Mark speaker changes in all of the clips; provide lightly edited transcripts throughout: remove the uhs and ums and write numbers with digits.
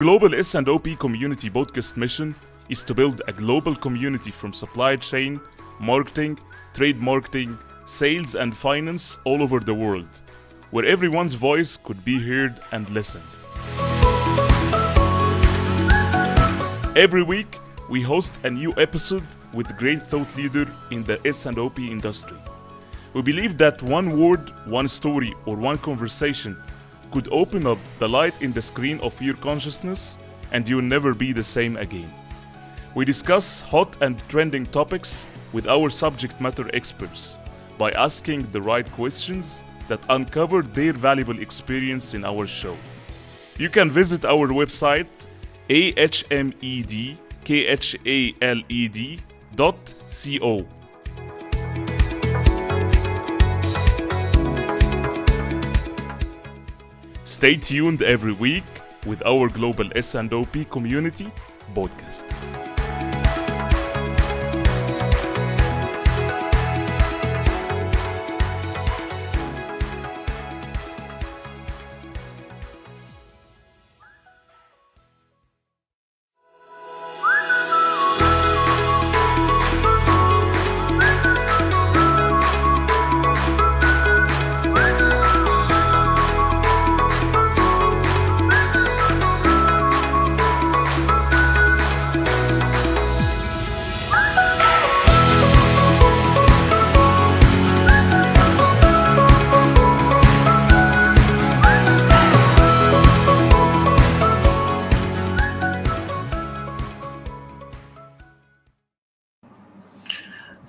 Speaker 1: Global S&OP community podcast mission is to build a global community from supply chain, marketing, trade marketing, sales, and finance all over the world, where everyone's voice could be heard and listened. Every week, we host a new episode with great thought leader in the S&OP industry. We believe that one word, one story, or one conversation could open up the light in the screen of your consciousness and you'll never be the same again. We discuss hot and trending topics with our subject matter experts by asking the right questions that uncover their valuable experience in our show. You can visit our website ahmedkhaled.co. Stay tuned every week with our Global S&OP Community podcast.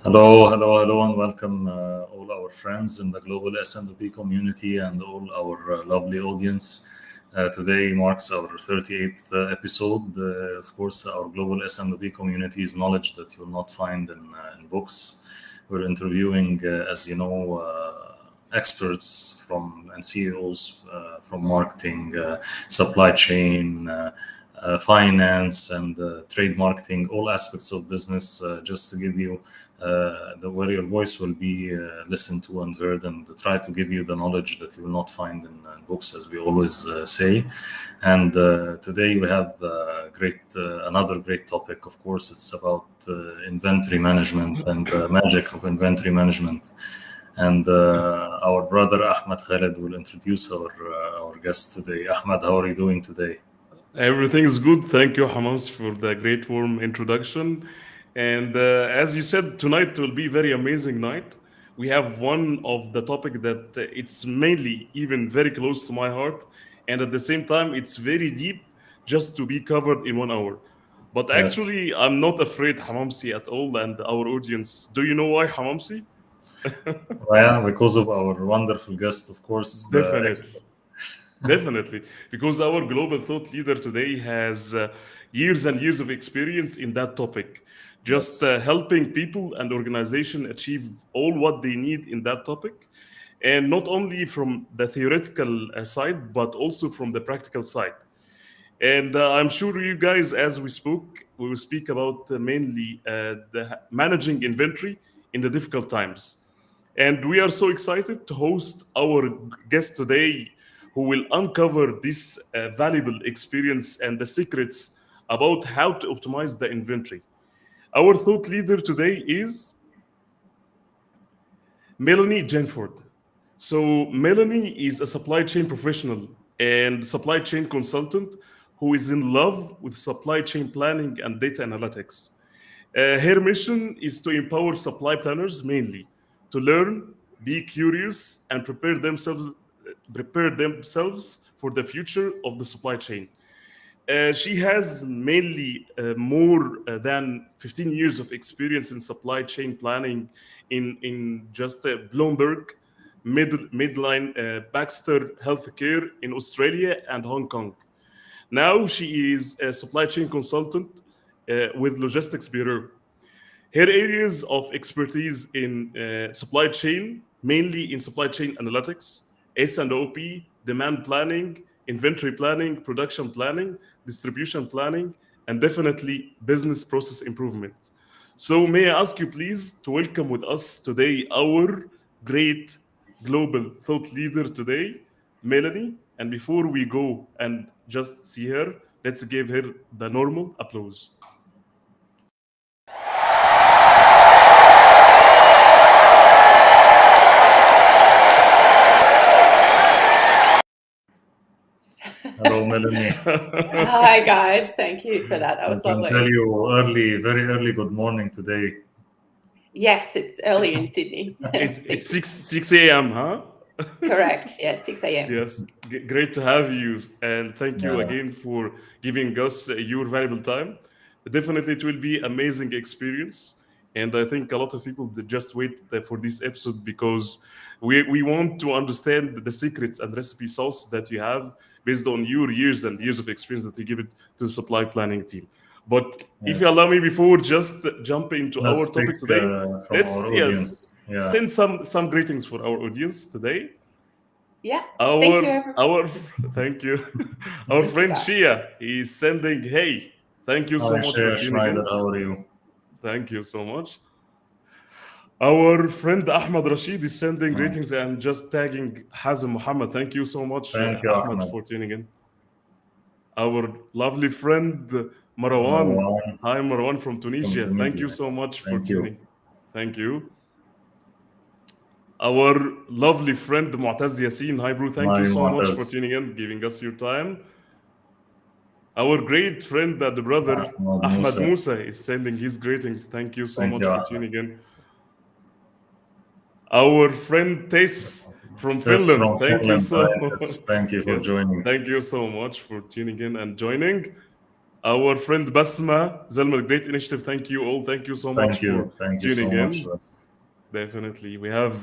Speaker 2: Hello, and welcome all our friends in the global S&OP community and all our lovely audience. Today marks our 38th episode. Of course, our global S&OP community is knowledge that you will not find in books. We're interviewing, as you know, experts and CEOs from marketing, supply chain, finance, and trade marketing, all aspects of business, just to give you where your voice will be listened to and heard, and try to give you the knowledge that you will not find in books, as we always say. And today we have another great topic. Of course, it's about inventory management and the magic of inventory management. And our brother Ahmed Khaled will introduce our guest today. Ahmed, how are you doing today?
Speaker 1: Everything is good. Thank you, Hamas, for the great warm introduction. And as you said, tonight will be a very amazing night. We have one of the topic that it's mainly even very close to my heart, and at the same time, it's very deep just to be covered in 1 hour. But
Speaker 2: Yes.
Speaker 1: actually, I'm not afraid, Hamamsi, at all, and our audience. Do you know why, Hamamsi?
Speaker 2: Yeah, because of our wonderful guest, of course, the
Speaker 1: Definitely.
Speaker 2: expert.
Speaker 1: Definitely, because our global thought leader today has years and years of experience in that topic, just
Speaker 2: Yes.
Speaker 1: helping people and organization achieve all what they need in that topic, and not only from the theoretical side, but also from the practical side. And I'm sure you guys, as we will speak about mainly the managing inventory in the difficult times. And we are so excited to host our guest today who will uncover this valuable experience and the secrets about how to optimize the inventory. Our thought leader today is Melanie Jenford. So, Melanie is a supply chain professional and supply chain consultant who is in love with supply chain planning and data analytics. Her mission is to empower supply planners mainly to learn, be curious, and prepare themselves for the future of the supply chain. She has mainly more than 15 years of experience in supply chain planning in just Bloomberg, Midline, Baxter Healthcare in Australia and Hong Kong. Now she is a supply chain consultant with Logistics Bureau. Her areas of expertise in supply chain, mainly in supply chain analytics, S&OP, demand planning, inventory planning, production planning, distribution planning, and definitely business process improvement. So may I ask you please to welcome with us today our great global thought leader today, Melanie. And before we go and just see her, Let's give her the normal applause.
Speaker 2: Hello, Melanie.
Speaker 3: Hi guys, thank you for that. That
Speaker 2: I
Speaker 3: was
Speaker 2: can tell
Speaker 3: lovely.
Speaker 2: you very early good morning today.
Speaker 3: Yes, it's early in Sydney.
Speaker 1: It's 6 a.m., huh?
Speaker 3: Correct. Yes, 6 a.m.
Speaker 1: Yes, great to have you, and thank you
Speaker 2: Yeah.
Speaker 1: again for giving us your valuable time. Definitely, it will be amazing experience, and I think a lot of people just wait for this episode because we want to understand the secrets and recipe sauce that you have based on your years and years of experience that you give it to the supply planning team. But if you
Speaker 2: Yes.
Speaker 1: allow me, before just jump into our
Speaker 2: Let's
Speaker 1: topic
Speaker 2: take
Speaker 1: today,
Speaker 2: from
Speaker 1: let's
Speaker 2: our
Speaker 1: yes
Speaker 2: audience. Yeah.
Speaker 1: send some greetings for our audience today.
Speaker 3: Yeah.
Speaker 1: Our
Speaker 3: Thank you, everyone.
Speaker 1: our thank you. Our
Speaker 3: Thank you,
Speaker 1: friend
Speaker 3: guys.
Speaker 1: Shia is sending hey. Thank you so
Speaker 2: Hi,
Speaker 1: much for
Speaker 2: Shea
Speaker 1: tuning
Speaker 2: Schneider.
Speaker 1: in.
Speaker 2: How are you?
Speaker 1: Thank you so much. Our friend Ahmad Rashid is sending
Speaker 2: Hi.
Speaker 1: greetings and just tagging Hazem Muhammad. Thank you so much,
Speaker 2: Thank you,
Speaker 1: Ahmad,
Speaker 2: Ahmed.
Speaker 1: for tuning in. Our lovely friend Marwan.
Speaker 2: Marwan
Speaker 1: Hi, Marwan from
Speaker 2: from
Speaker 1: Tunisia. Thank you
Speaker 2: Tunisia.
Speaker 1: so much for
Speaker 2: Thank you.
Speaker 1: tuning. Thank you. Our lovely friend Mu'taz Yassin. Hi, bro. Thank
Speaker 2: Hi,
Speaker 1: you so much for
Speaker 2: Muataz.
Speaker 1: tuning in, giving us your time. Our great friend and brother
Speaker 2: Ahmad
Speaker 1: Ahmad
Speaker 2: Musa.
Speaker 1: Musa is sending his greetings. Thank you so
Speaker 2: Thank
Speaker 1: much
Speaker 2: you,
Speaker 1: for
Speaker 2: Ahmed.
Speaker 1: tuning in. Our friend Tess from
Speaker 2: Tess
Speaker 1: Finland.
Speaker 2: from
Speaker 1: Thank you
Speaker 2: Finland.
Speaker 1: so
Speaker 2: Hi, Tess.
Speaker 1: much.
Speaker 2: Thank you for
Speaker 1: Yes,
Speaker 2: joining.
Speaker 1: thank you so much for tuning in and joining. Our friend Basma Zalma, Great Initiative. Thank you all. Thank you so much
Speaker 2: Thank
Speaker 1: for
Speaker 2: you. Thank you
Speaker 1: tuning
Speaker 2: so much,
Speaker 1: in.
Speaker 2: Tess.
Speaker 1: Definitely. We have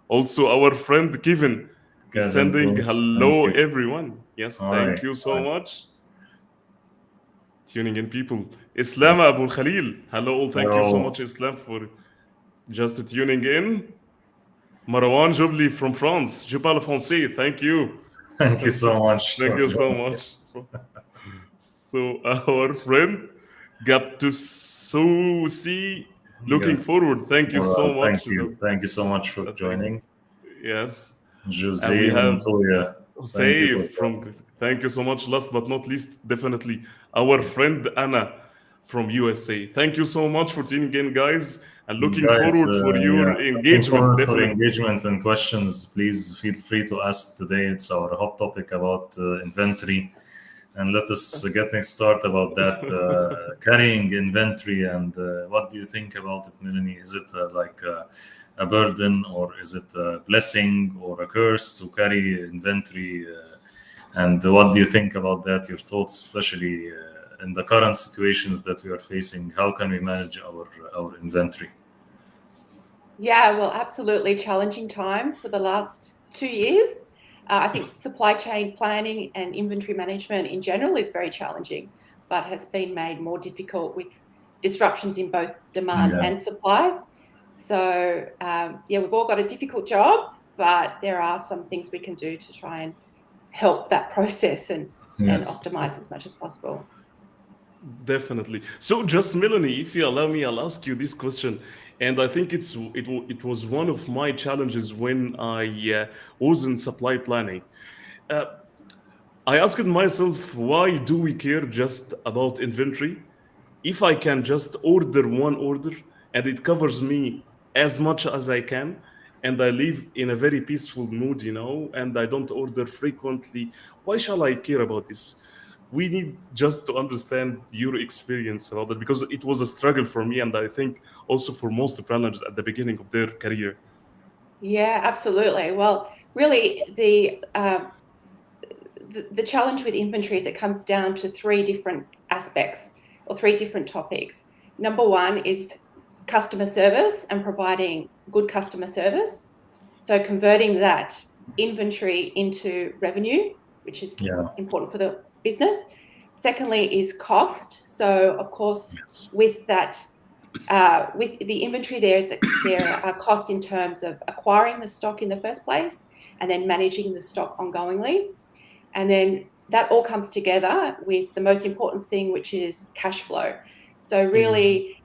Speaker 1: also our friend Kevin. He's
Speaker 2: Kevin
Speaker 1: sending
Speaker 2: Bruce. Thank
Speaker 1: hello,
Speaker 2: you.
Speaker 1: everyone. Yes,
Speaker 2: Hi.
Speaker 1: thank you so
Speaker 2: Hi.
Speaker 1: much. Tuning in, people. Islam Abu Khalil. Hello, all. Thank you so
Speaker 2: Hello.
Speaker 1: much, Islam, for just tuning in. Marwan Jobli from France. Je parle français. Thank you.
Speaker 2: Thank you so much
Speaker 1: Thank
Speaker 2: for
Speaker 1: you so
Speaker 2: joining.
Speaker 1: much. So, our friend Gaptususi, looking
Speaker 2: Good.
Speaker 1: forward. Thank you so
Speaker 2: Thank
Speaker 1: much.
Speaker 2: you. Thank you so much for
Speaker 1: Thank
Speaker 2: joining.
Speaker 1: Yes. And we
Speaker 2: Jose
Speaker 1: have
Speaker 2: Montoya. Thank you
Speaker 1: Say
Speaker 2: for
Speaker 1: from,
Speaker 2: joining.
Speaker 1: thank you so much. Last but not least, definitely our friend Anna from USA. Thank you so much for tuning in, guys, and looking
Speaker 2: Guys,
Speaker 1: forward for
Speaker 2: yeah,
Speaker 1: your
Speaker 2: looking
Speaker 1: engagement.
Speaker 2: forward for
Speaker 1: Definitely.
Speaker 2: engagement and questions. Please feel free to ask today. It's our hot topic about inventory. And let us getting started about that. Carrying inventory and what do you think about it, Melanie? Is it like a burden or is it a blessing or a curse to carry inventory? And what do you think about that? Your thoughts, especially in the current situations that we are facing. How can we manage our inventory?
Speaker 3: Yeah, well, absolutely challenging times for the last 2 years. I think supply chain planning and inventory management in general is very challenging, but has been made more difficult with disruptions in both demand
Speaker 2: Yeah.
Speaker 3: and supply. So, yeah, we've all got a difficult job, but there are some things we can do to try and help that process and
Speaker 2: Yes.
Speaker 3: optimize as much as possible.
Speaker 1: Definitely. So, just Melanie, if you allow me, I'll ask you this question. And I think it was one of my challenges when I was in supply planning. Uh, I asked myself, why do we care just about inventory? If I can just order one order and it covers me as much as I can, and I live in a very peaceful mood, and I don't order frequently, why shall I care about this? We need just to understand your experience about that because it was a struggle for me, and I think also for most planners at the beginning of their career.
Speaker 3: Yeah, absolutely. Well, really, the challenge with inventory is it comes down to three different aspects or three different topics. Number one is customer service and providing good customer service. So converting that inventory into revenue, which is
Speaker 2: Yeah.
Speaker 3: important for the business. Secondly is cost. So of course,
Speaker 2: Yes.
Speaker 3: with that, with the inventory, there are costs in terms of acquiring the stock in the first place and then managing the stock ongoingly. And then that all comes together with the most important thing, which is cash flow. So
Speaker 1: Mhm.
Speaker 3: really,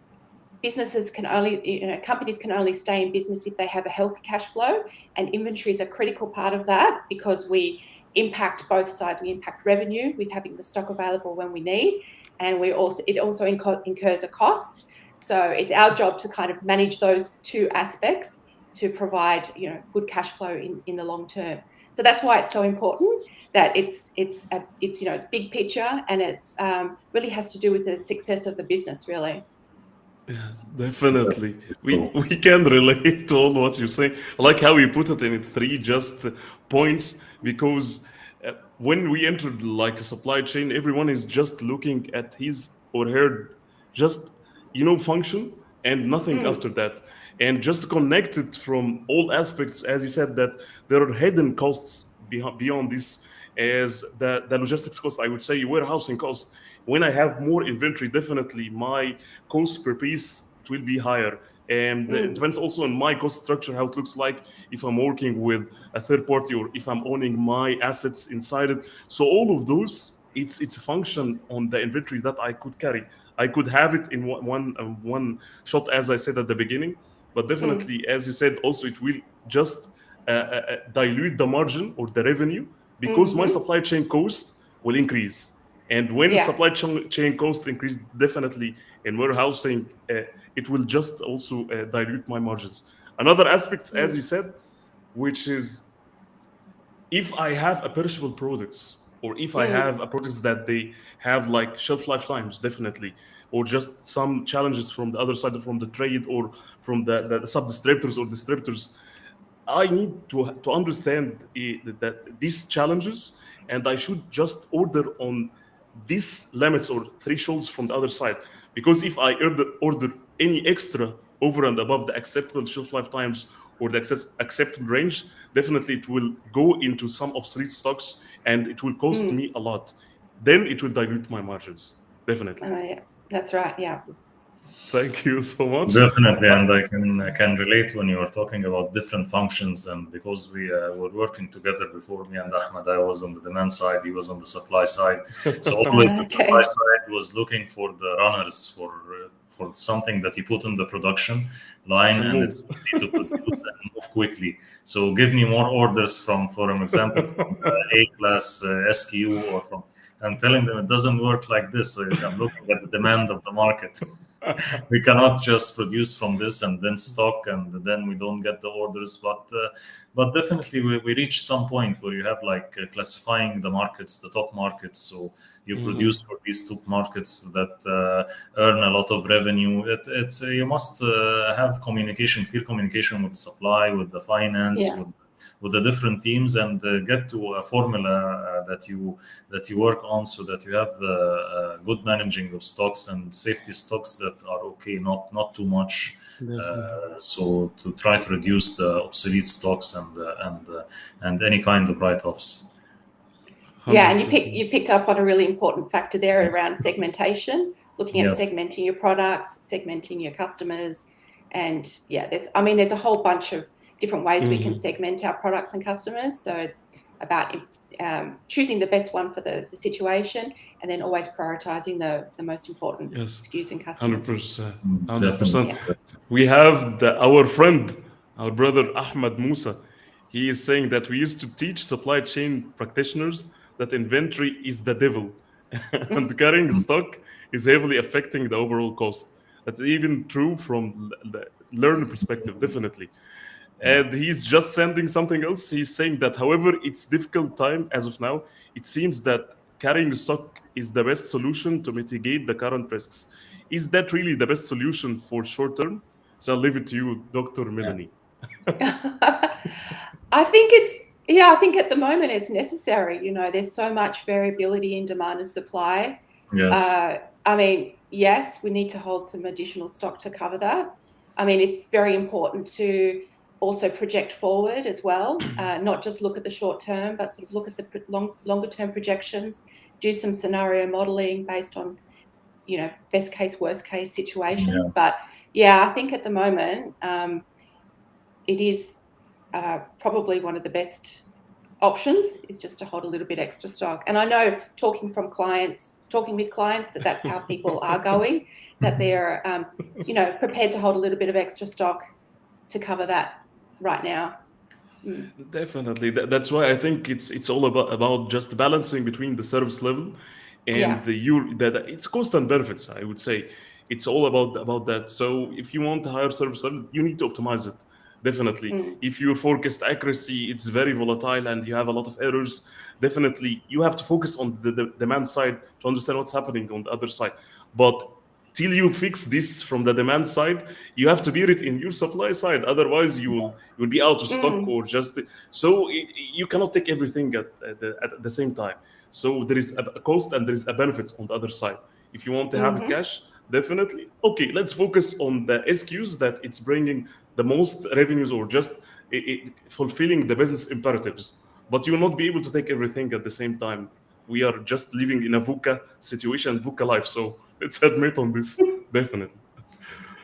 Speaker 3: companies can only stay in business if they have a healthy cash flow, and inventory is a critical part of that because we impact both sides. We impact revenue with having the stock available when we need, and it also incurs a cost. So it's our job to kind of manage those two aspects to provide, good cash flow in the long term. So that's why it's so important that it's big picture, and it's really has to do with the success of the business, really.
Speaker 1: Yeah, definitely. We
Speaker 2: So,
Speaker 1: we can relate to all what you're saying. I like how you put it in three just points because when we entered like a supply chain, everyone is just looking at his or her just function and nothing after that. And just connect it from all aspects, as you said, that there are hidden costs beyond this, as the logistics cost, I would say, warehousing cost. When I have more inventory, definitely my cost per piece it will be higher. And it depends also on my cost structure, how it looks like, if I'm working with a third party or if I'm owning my assets inside it. So all of those, it's a function on the inventory that I could carry. I could have it in one shot, as I said at the beginning, but definitely, as you said, also it will just dilute the margin or the revenue because my supply chain cost will increase. And when
Speaker 3: Yeah.
Speaker 1: supply chain cost increase, definitely in warehousing, it will just also dilute my margins. Another aspect, as you said, which is if I have a perishable products or if I have a products that they have like shelf life times, definitely, or just some challenges from the other side, from the trade or from the sub distributors or distributors, I need to understand that these challenges, and I should just order on these limits or thresholds from the other side. Because if I order any extra over and above the acceptable shelf life times or the acceptable range, definitely it will go into some obsolete stocks and it will cost me a lot. Then it will dilute my margins. Definitely.
Speaker 3: Yeah, that's right. Yeah.
Speaker 1: Thank you so much.
Speaker 2: definitely, and I can relate when you were talking about different functions, and because we were working together before, me and Ahmed, I was on the demand side, he was on the supply side. So always the supply
Speaker 3: Okay.
Speaker 2: side was looking for the runners for something that you put on the production line,
Speaker 1: And
Speaker 2: and
Speaker 1: move.
Speaker 2: it's easy to produce and move quickly. So give me more orders from, for an example, from A class SKU or from. I'm telling them it doesn't work like this. So I'm looking at the demand of the market. We cannot just produce from this and then stock and then we don't get the orders, but definitely we reach some point where you have like classifying the markets, the top markets. So you produce for these top markets that earn a lot of revenue. It's you must have clear communication with the supply, with the finance,
Speaker 3: Yeah.
Speaker 2: with the different teams, and get to a formula that you work on, so that you have good managing of stocks and safety stocks that are okay, not too much.
Speaker 1: Definitely.
Speaker 2: So to try to reduce the obsolete stocks and any kind of write-offs.
Speaker 3: Yeah, and
Speaker 1: 100%.
Speaker 3: you picked up on a really important factor there
Speaker 2: Yes.
Speaker 3: around segmentation, looking at
Speaker 2: Yes.
Speaker 3: segmenting your products, segmenting your customers, and yeah, there's a whole bunch of different ways we can segment our products and customers. So it's about choosing the best one for the situation, and then always prioritizing the most important
Speaker 1: Yes.
Speaker 3: SKUs and customers.
Speaker 1: 100%.
Speaker 2: Definitely.
Speaker 1: 100%.
Speaker 3: Yeah.
Speaker 1: We have our friend, our brother Ahmed Musa. He is saying that we used to teach supply chain practitioners that inventory is the devil and carrying stock is heavily affecting the overall cost. That's even true from the learner perspective, definitely.
Speaker 2: Yeah.
Speaker 1: And he's just sending something else. He's saying that, however, it's difficult time as of now. It seems that carrying stock is the best solution to mitigate the current risks. Is that really the best solution for short term? So I'll leave it to you, Dr. Melanie.
Speaker 3: I think at the moment it's necessary. There's so much variability in demand and supply.
Speaker 2: Yes.
Speaker 3: I mean, yes, we need to hold some additional stock to cover that. I mean, it's very important to also project forward as well, not just look at the short term, but sort of look at the longer term projections, do some scenario modeling based on, best case, worst case situations.
Speaker 2: Yeah.
Speaker 3: But yeah, I think at the moment it is probably one of the best options is just to hold a little bit extra stock. And I know talking with clients, that's how people are going, that they're, prepared to hold a little bit of extra stock to cover that right now.
Speaker 1: Definitely. That's why I think it's all about just balancing between the service level and
Speaker 3: Yeah.
Speaker 1: the you that it's constant benefits. I would say it's all about that. So if you want a higher service level, you need to optimize it. Definitely.
Speaker 3: Mm.
Speaker 1: If your forecast accuracy it's very volatile and you have a lot of errors, definitely you have to focus on the demand side to understand what's happening on the other side. But till you fix this from the demand side, you have to bear it in your supply side. Otherwise, you will be out of stock
Speaker 3: Mm.
Speaker 1: or just so you cannot take everything at the same time. So there is a cost and there is a benefits on the other side. If you want to have
Speaker 3: Mm-hmm.
Speaker 1: cash, definitely okay. Let's focus on the SQs that it's bringing the most revenues or just fulfilling the business imperatives. But you will not be able to take everything at the same time. We are just living in a VUCA situation, VUCA life. So let's admit on this, definitely.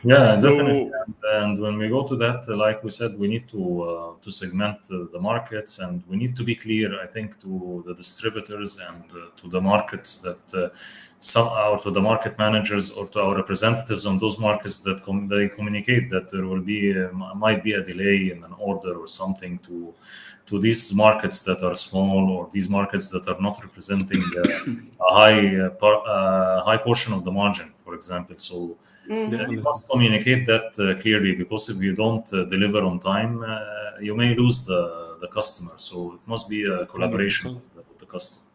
Speaker 2: Yeah, definitely.
Speaker 1: So
Speaker 2: And when we go to that, like we said, we need to segment the markets, and we need to be clear. I think to the distributors and to the markets that some or to the market managers or to our representatives on those markets that they communicate that there will be might be a delay in an order or something to these markets that are small or these markets that are not representing a high portion of the margin, for example. So
Speaker 3: Mm-hmm.
Speaker 2: you
Speaker 1: definitely,
Speaker 2: must communicate that clearly, because if you don't deliver on time, you may lose the customer. So it must be a collaboration
Speaker 1: 100%.
Speaker 2: with the customer.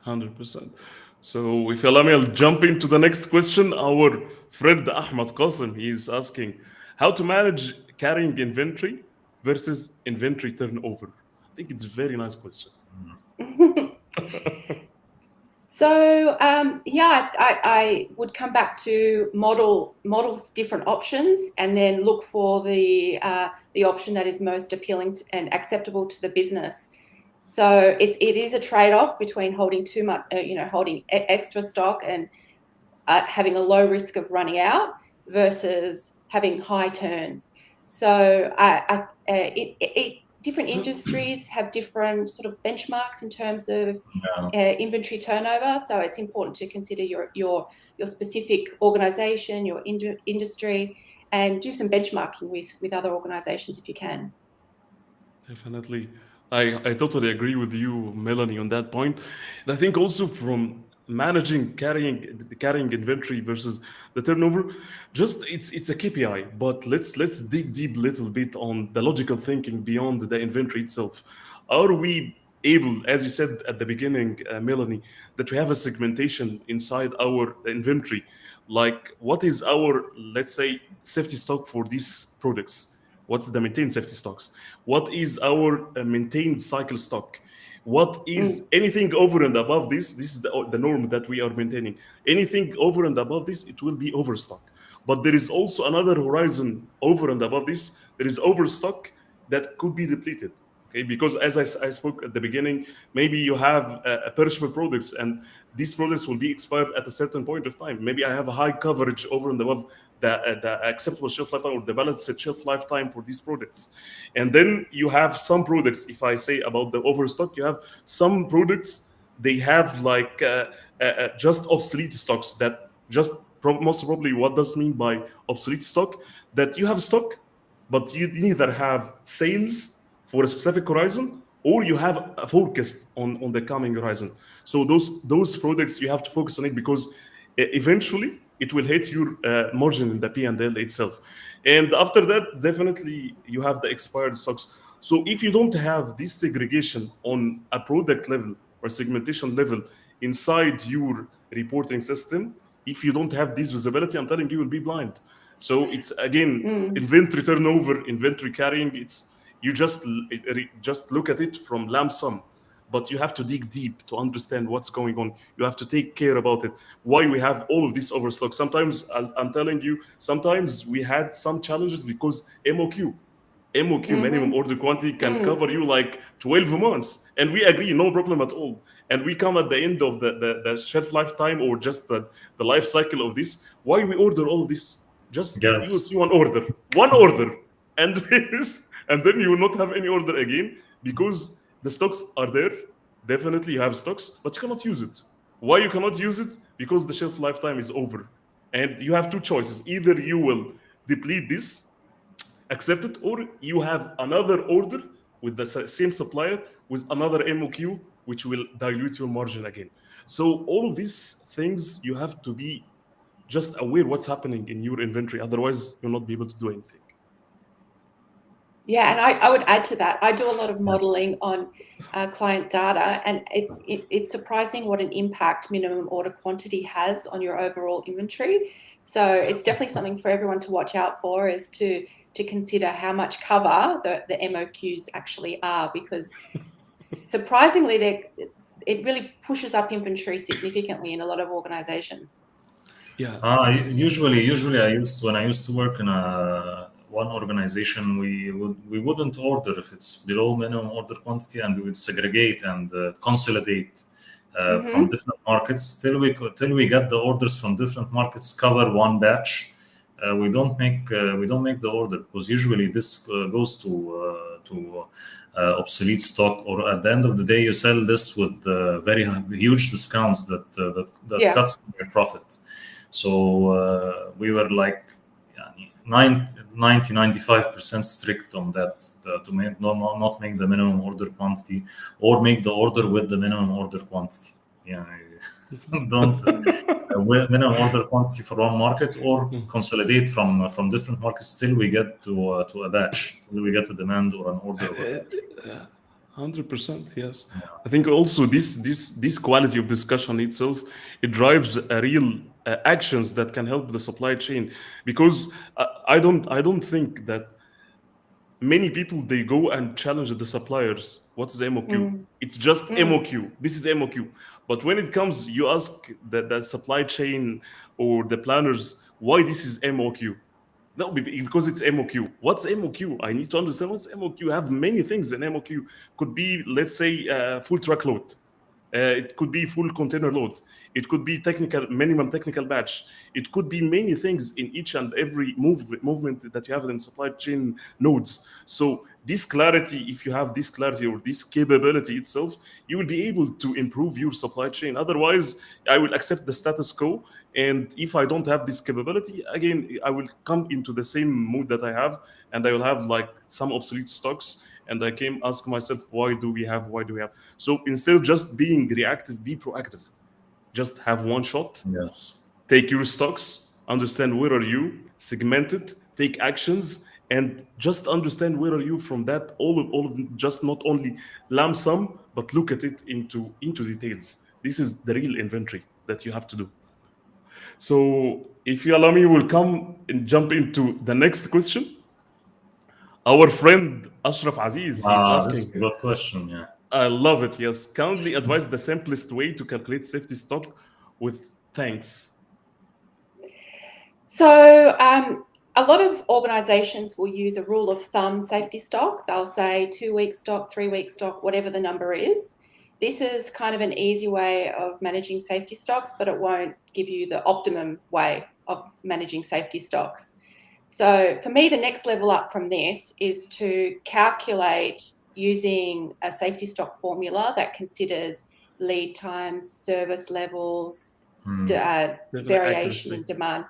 Speaker 1: 100%. So if you allow me, I'll jump into the next question. Our friend Ahmad Qasim, he's asking how to manage carrying inventory versus inventory turnover. I think it's a very nice question.
Speaker 3: So yeah, I would come back to models different options and then look for the option that is most appealing to, and acceptable to the business. So it is a trade-off between holding too much, holding extra stock and having a low risk of running out versus having high turns. So different industries have different sort of benchmarks in terms of
Speaker 2: Yeah.
Speaker 3: inventory turnover. So it's important to consider your specific organization, your industry, and do some benchmarking with other organizations if you can.
Speaker 1: Definitely. I totally agree with you, Melanie, on that point. And I think also from managing carrying inventory versus the turnover, just it's a KPI, but let's dig deep a little bit on the logical thinking beyond the inventory itself. Are we able, as you said at the beginning, Melanie, that we have a segmentation inside our inventory? Like, what is our, let's say, safety stock for these products? What's the maintained safety stocks? What is our maintained cycle stock? What
Speaker 3: Mm,
Speaker 1: is anything over and above this? This is the norm that we are maintaining. Anything over and above this, it will be overstock. But there is also another horizon over and above this. There is overstock that could be depleted. Okay, because as I spoke at the beginning, maybe you have perishable products, and these products will be expired at a certain point of time. Maybe I have a high coverage over and above the acceptable shelf lifetime or the balanced shelf lifetime for these products. And then you have some products, if I say about the overstock, you have some products, they have like just obsolete stocks that just most probably what does mean by obsolete stock, that you have stock, but you neither have sales for a specific horizon or you have a forecast on the coming horizon. So those products you have to focus on it because eventually it will hit your margin in the P&L itself. And after that, definitely you have the expired stocks. So if you don't have this segregation on a product level or segmentation level inside your reporting system, if you don't have this visibility, I'm telling you, you'll be blind. So it's again
Speaker 3: mm,
Speaker 1: inventory turnover, inventory carrying. It's you just look at it from lump sum, but you have to dig deep to understand what's going on. You have to take care about it. Why we have all of this overstock? Sometimes I'm telling you, sometimes we had some challenges because MOQ, minimum
Speaker 3: mm-hmm,
Speaker 1: order quantity, can
Speaker 3: mm,
Speaker 1: cover you like 12 months. And we agree, no problem at all. And we come at the end of the shelf lifetime or just the life cycle of this. Why we order all of this? Just you will
Speaker 2: Yes.
Speaker 1: see one order, and and then you will not have any order again because the stocks are there. Definitely you have stocks, but you cannot use it. Why you cannot use it? Because the shelf lifetime is over. And you have two choices. Either you will deplete this, accept it, or you have another order with the same supplier with another MOQ, which will dilute your margin again. So all of these things, you have to be just aware what's happening in your inventory. Otherwise, you'll not be able to do anything.
Speaker 3: Yeah, and I would add to that. I do a lot of modeling on client data, and it's surprising what an impact minimum order quantity has on your overall inventory. So it's definitely something for everyone to watch out for, is to consider how much cover the MOQs actually are, because surprisingly, it really pushes up inventory significantly in a lot of organizations.
Speaker 1: Yeah.
Speaker 2: Usually, when I used to work in one organization, we wouldn't order if it's below minimum order quantity, and we would segregate and consolidate from different markets till we get the orders from different markets, cover one batch. We don't make the order, because usually this goes to obsolete stock, or at the end of the day you sell this with very huge discounts that cuts your profit. So we were like 90-95% strict on that, to not make the minimum order quantity, or make the order with the minimum order quantity. Yeah, don't minimum order quantity for one market, or consolidate from different markets till we get to a batch, till we get a demand or an order.
Speaker 1: 100%, yes. I think also this quality of discussion itself, it drives a real actions that can help the supply chain, because I don't think that many people, they go and challenge the suppliers. What's MOQ? It's just MOQ. This is MOQ. But when it comes, you ask the supply chain or the planners why this is MOQ. No, because it's MOQ. What's MOQ? I need to understand what's MOQ. You have many things in MOQ. Could be, let's say, full truckload. It could be full container load. It could be minimum technical batch. It could be many things in each and every movement that you have in supply chain nodes. So this clarity, if you have this clarity or this capability itself, you will be able to improve your supply chain. Otherwise, I will accept the status quo. And if I don't have this capability, again, I will come into the same mood that I have, and I will have like some obsolete stocks. And I came ask myself, why do we have? So instead of just being reactive, be proactive. Just have one shot.
Speaker 2: Yes.
Speaker 1: Take your stocks, understand where are you, segment it, take actions, and just understand where are you from that. All of just not only lump sum, but look at it into details. This is the real inventory that you have to do. So if you allow me, we'll come and jump into the next question. Our friend Ashraf Aziz, he's
Speaker 2: This
Speaker 1: asking,
Speaker 2: is a good question. Yeah.
Speaker 1: I love it, yes. Kindly advise the simplest way to calculate safety stock with thanks.
Speaker 3: So a lot of organizations will use a rule of thumb safety stock. They'll say 2-week stock, 3-week stock, whatever the number is. This is kind of an easy way of managing safety stocks, but it won't give you the optimum way of managing safety stocks. So for me, the next level up from this is to calculate using a safety stock formula that considers lead times, service levels, variation in demand,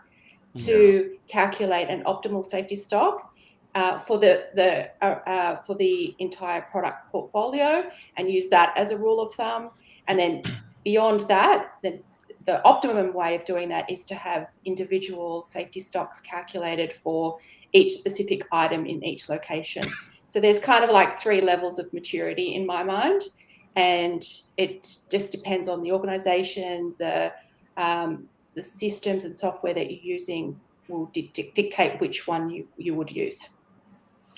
Speaker 3: to calculate an optimal safety stock for the entire product portfolio, and use that as a rule of thumb. And then beyond that, the optimum way of doing that is to have individual safety stocks calculated for each specific item in each location. So there's kind of like 3 levels of maturity in my mind, and it just depends on the organization, the systems and software that you're using will dictate which one you would use.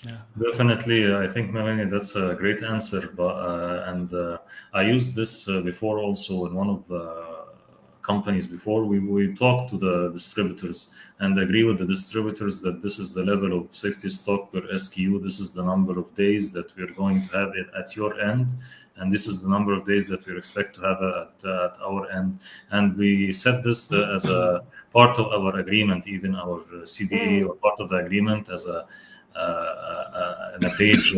Speaker 2: Yeah, definitely. I think, Melanie, that's a great answer. And I used this before also in one of the companies before. We talk to the distributors and agree with the distributors that this is the level of safety stock per SKU. This is the number of days that we're going to have it at your end. And this is the number of days that we expect to have at our end. And we set this as a part of our agreement, even our CDA, or part of the agreement as a in a page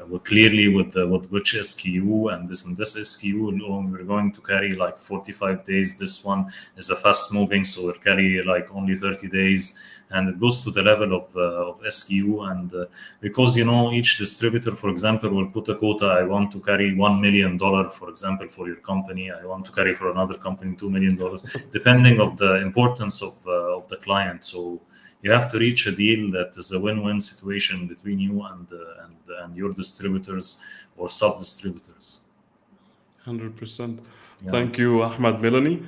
Speaker 2: with clearly with which SKU and this SKU. We're going to carry like 45 days. This one is a fast moving, so we'll carry like only 30 days, and it goes to the level of SKU. And because each distributor, for example, will put a quota. I want to carry $1 million, for example, for your company. I want to carry for another company $2 million, depending of the importance of the client. So you have to reach a deal that is a win-win situation between you and your distributors or sub-distributors.
Speaker 1: 100%.
Speaker 2: Yeah.
Speaker 1: Thank you, Ahmad. Melanie.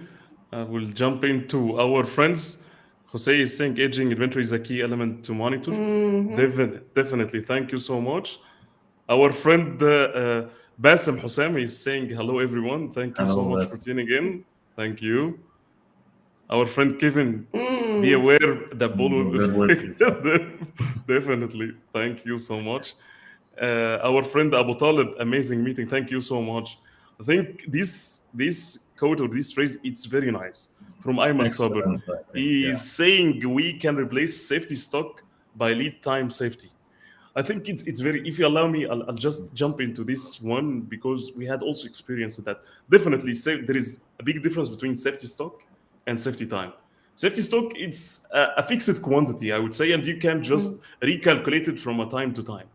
Speaker 1: We'll jump into our friends. Jose is saying aging inventory is a key element to monitor. Definitely. Thank you so much. Our friend Bassem Hussam is saying hello, everyone. Thank you so
Speaker 2: Hello,
Speaker 1: much for
Speaker 2: that's
Speaker 1: tuning in. Thank you. Our friend Kevin, be aware that Bolo.
Speaker 2: good work.
Speaker 1: Definitely. Thank you so much. Our friend Abu Talib, amazing meeting. Thank you so much. I think this quote or this phrase, it's very nice from Ayman Saber.
Speaker 2: Excellent, I think. Yeah.
Speaker 1: He's saying we can replace safety stock by lead time safety. I think it's very. If you allow me, I'll just jump into this one because we had also experienced that. Definitely, there is a big difference between safety stock and safety time. Safety stock, it's a fixed quantity, I would say, and you can just recalculate it from a time to time.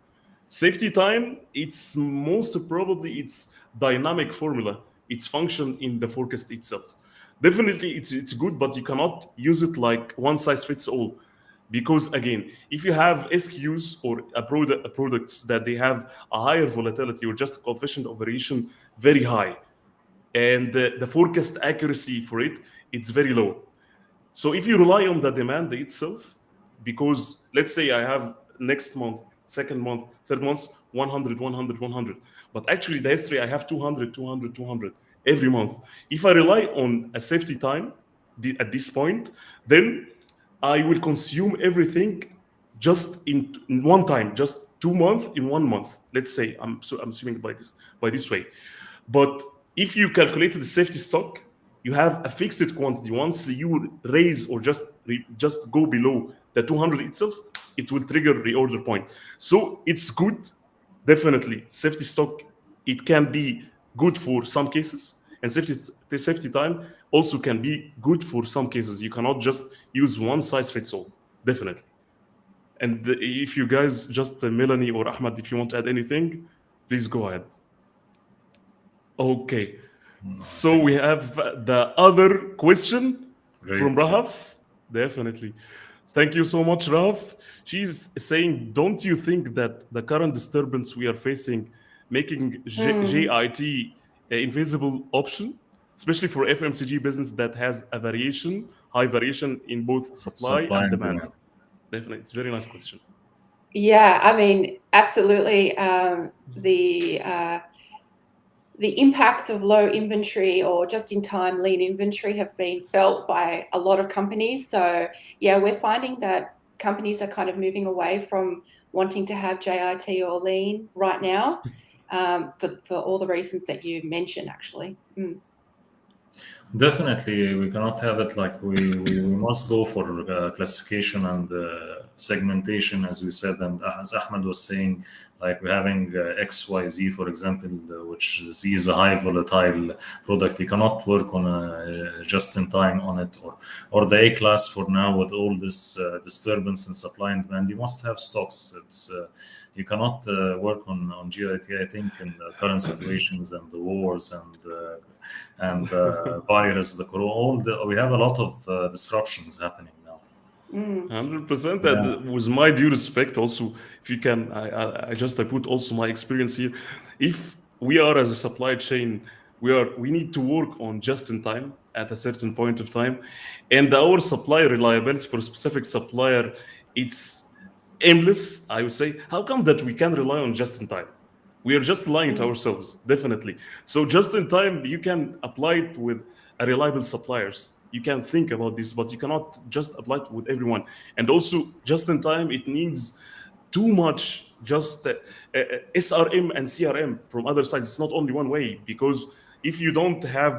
Speaker 1: Safety time, it's most probably it's dynamic formula. It's function in the forecast itself. Definitely, it's good, but you cannot use it like one size fits all. Because again, if you have SKUs or products that they have a higher volatility or just coefficient of variation very high, and the forecast accuracy for it, it's very low. So if you rely on the demand itself, because let's say I have next month, second month, third month, 100, 100, 100, but actually the history I have 200, 200, 200 every month. If I rely on a safety time at this point, then I will consume everything just in one time, just 2 months in 1 month. Let's say I'm assuming by this way. But if you calculate the safety stock, you have a fixed quantity. Once you raise or just go below the 200 itself, it will trigger reorder point. So it's good, definitely. Safety stock, it can be good for some cases, and the safety time also can be good for some cases. You cannot just use one size fits all, definitely. And if you guys, just Melanie or Ahmad, if you want to add anything, please go ahead. Okay. So we have the other question from
Speaker 2: Great.
Speaker 1: Rahaf. Definitely. Thank you so much, Rahaf. She's saying, don't you think that the current disturbance we are facing making JIT an invisible option, especially for FMCG business that has a high variation in both supply
Speaker 2: Supply
Speaker 1: and
Speaker 2: and
Speaker 1: demand?
Speaker 2: demand.
Speaker 1: Definitely. It's a very nice question.
Speaker 3: Yeah, I mean, absolutely. The impacts of low inventory or just-in-time lean inventory have been felt by a lot of companies. So yeah, we're finding that companies are kind of moving away from wanting to have JIT or lean right now, for all the reasons that you mentioned, actually.
Speaker 2: Definitely, we cannot have it like we must go for classification and segmentation, as we said, and as Ahmed was saying, like we're having XYZ, for example, which Z is a high volatile product. You cannot work on a just in time on it, or the A class for now with all this disturbance in supply and demand. You must have stocks. It's you cannot work on GIT, I think, in the current situations and the wars and virus, the corona. We have a lot of disruptions happening now.
Speaker 1: 100%.
Speaker 2: Yeah.
Speaker 1: And with my due respect, also, if you can, I put also my experience here. If we are as a supply chain, we need to work on just in time at a certain point of time, and our supply reliability for a specific supplier, it's aimless. I would say, how come that we can rely on just in time? We are just lying to ourselves, definitely. So just in time, you can apply it with a reliable suppliers. You can think about this, but you cannot just apply it with everyone. And also, just in time, it needs too much just SRM and CRM from other sides. It's not only one way, because if you don't have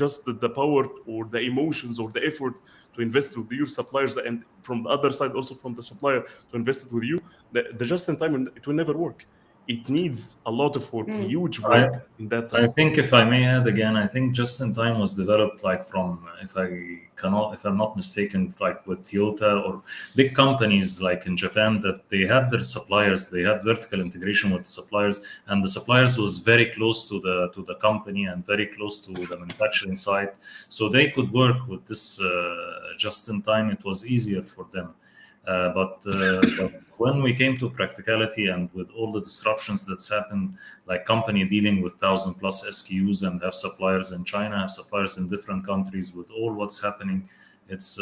Speaker 1: just the power or the emotions or the effort to invest with your suppliers, and from the other side also from the supplier to invest it with you, the just in time, it will never work. It needs a lot of work, huge
Speaker 2: I,
Speaker 1: work in that
Speaker 2: I
Speaker 1: time.
Speaker 2: think if I may add again, I think just in time was developed like from, if I'm not mistaken, like with Toyota or big companies like in Japan, that they had their suppliers, they had vertical integration with suppliers, and the suppliers was very close to the company and very close to the manufacturing site, so they could work with this just in time. It was easier for them. But when we came to practicality and with all the disruptions that's happened, like company dealing with 1,000+ SKUs and have suppliers in China, have suppliers in different countries, with all what's happening, it's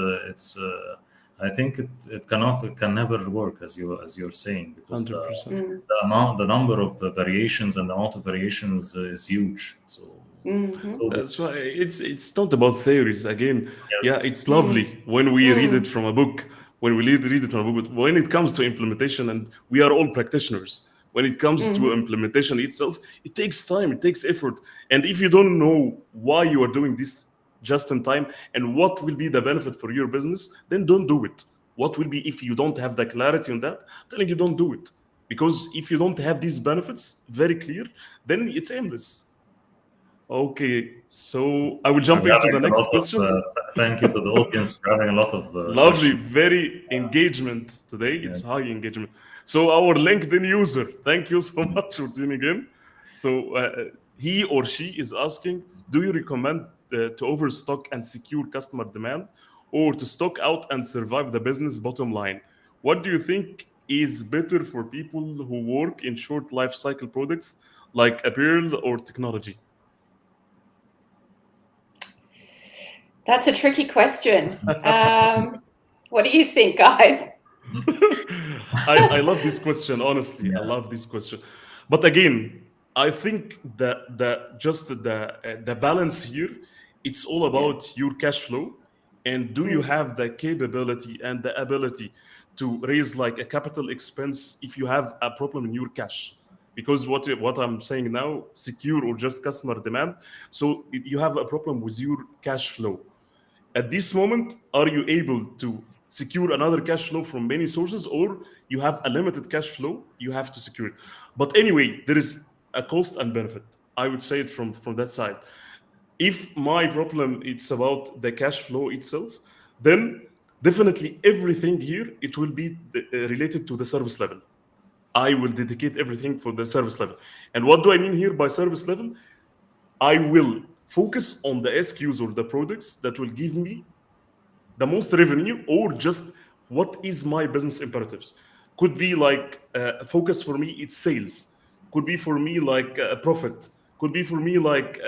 Speaker 2: I think it can never work, as you're saying, because
Speaker 1: 100%.
Speaker 2: the number of variations and the amount of variations is huge. So
Speaker 1: That's why it's not about theories again. Yeah,
Speaker 2: yes,
Speaker 1: it's lovely when we read it from a book, when we read it from a book, but when it comes to implementation, and we are all practitioners, when it comes to implementation itself, it takes time, it takes effort. And if you don't know why you are doing this just in time and what will be the benefit for your business, then don't do it. What will be if you don't have the clarity on that? I'm telling you, don't do it. Because if you don't have these benefits very clear, then it's aimless. Okay, so I will
Speaker 2: we're
Speaker 1: jump into the
Speaker 2: having a
Speaker 1: next
Speaker 2: lot of
Speaker 1: question.
Speaker 2: thank you to the audience for having a lot of
Speaker 1: Lovely,
Speaker 2: questions.
Speaker 1: very engagement today.
Speaker 2: Yeah.
Speaker 1: It's high engagement. So our LinkedIn user, thank you so much for tuning in. So he or she is asking, do you recommend to overstock and secure customer demand, or to stock out and survive the business bottom line? What do you think is better for people who work in short life cycle products like apparel or technology?
Speaker 3: That's a tricky question. What do you think, guys?
Speaker 1: I love this question, honestly. I
Speaker 2: Yeah.
Speaker 1: love this question. But again, I think that the balance here, it's all
Speaker 3: Yeah.
Speaker 1: about your cash flow, and do you have the capability and the ability to raise like a capital expense if you have a problem in your cash? Because what I'm saying now, secure or just customer demand. So you have a problem with your cash flow. At this moment, are you able to secure another cash flow from many sources, or you have a limited cash flow, you have to secure it? But anyway, there is a cost and benefit. I would say it from that side. If my problem it's about the cash flow itself, then definitely everything here it will be related to the service level. I will dedicate everything for the service level. And what do I mean here by service level? I will focus on the SKUs or the products that will give me the most revenue, or just what is my business imperatives. Could be like focus for me it's sales, could be for me like profit, could be for me like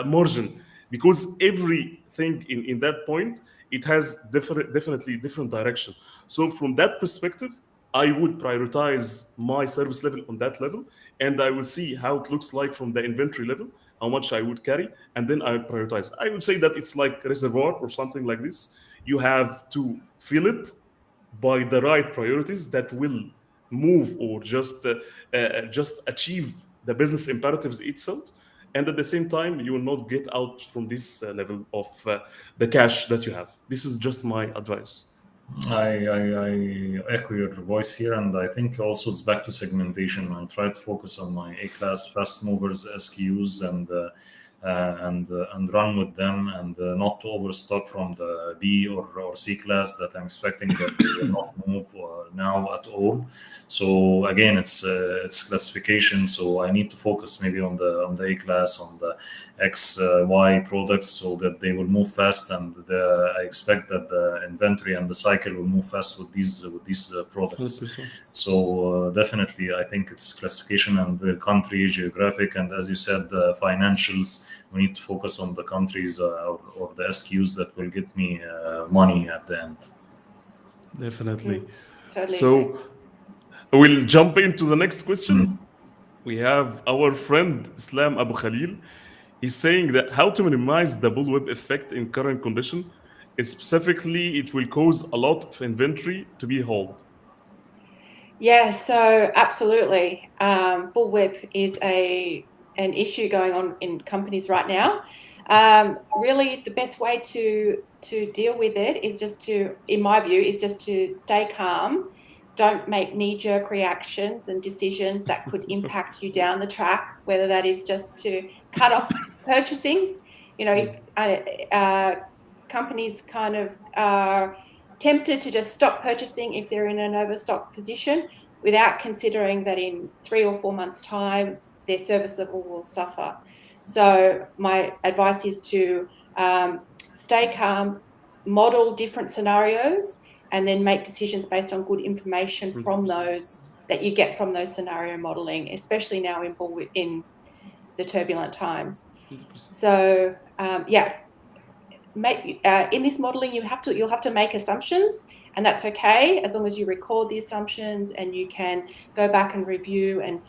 Speaker 1: margin, because everything in that point it has definitely different direction. So from that perspective, I would prioritize my service level on that level, and I will see how it looks like from the inventory level, how much I would carry, and then I would prioritize. I would say that it's like reservoir or something like this. You have to fill it by the right priorities that will move or just achieve the business imperatives itself, and at the same time you will not get out from this level of the cash that you have. This is just my advice.
Speaker 2: I echo your voice here, and I think also it's back to segmentation. I try to focus on my A-class fast movers SKUs and run with them, and not to overstock from the B or C class that I'm expecting that they will not move now at all. So again, it's classification. So I need to focus maybe on the A class, on the X Y products, so that they will move fast, and I expect that the inventory and the cycle will move fast with these products.
Speaker 1: 100%.
Speaker 2: So definitely, I think it's classification and the country, geographic, and as you said, financials. We need to focus on the countries or the SKUs that will get me money at the end.
Speaker 1: Definitely.
Speaker 3: Totally agree.
Speaker 1: So we'll jump into the next question.
Speaker 2: Mm.
Speaker 1: We have our friend Islam Abu Khalil. He's saying that how to minimize the bullwhip effect in current condition. Specifically, it will cause a lot of inventory to be held.
Speaker 3: Yeah, so absolutely. Bullwhip is a an issue going on in companies right now. Really, the best way to deal with it is just to, in my view, is just to stay calm. Don't make knee-jerk reactions and decisions that could impact you down the track, whether that is just to cut off purchasing. If companies kind of are tempted to just stop purchasing if they're in an overstock position without considering that in 3 or 4 months' time, their service level will suffer. So my advice is to stay calm, model different scenarios, and then make decisions based on good information from those that you get from those scenario modeling, especially now in the turbulent times.
Speaker 1: 100%.
Speaker 3: So in this modeling, you'll have to make assumptions, and that's okay as long as you record the assumptions and you can go back and review and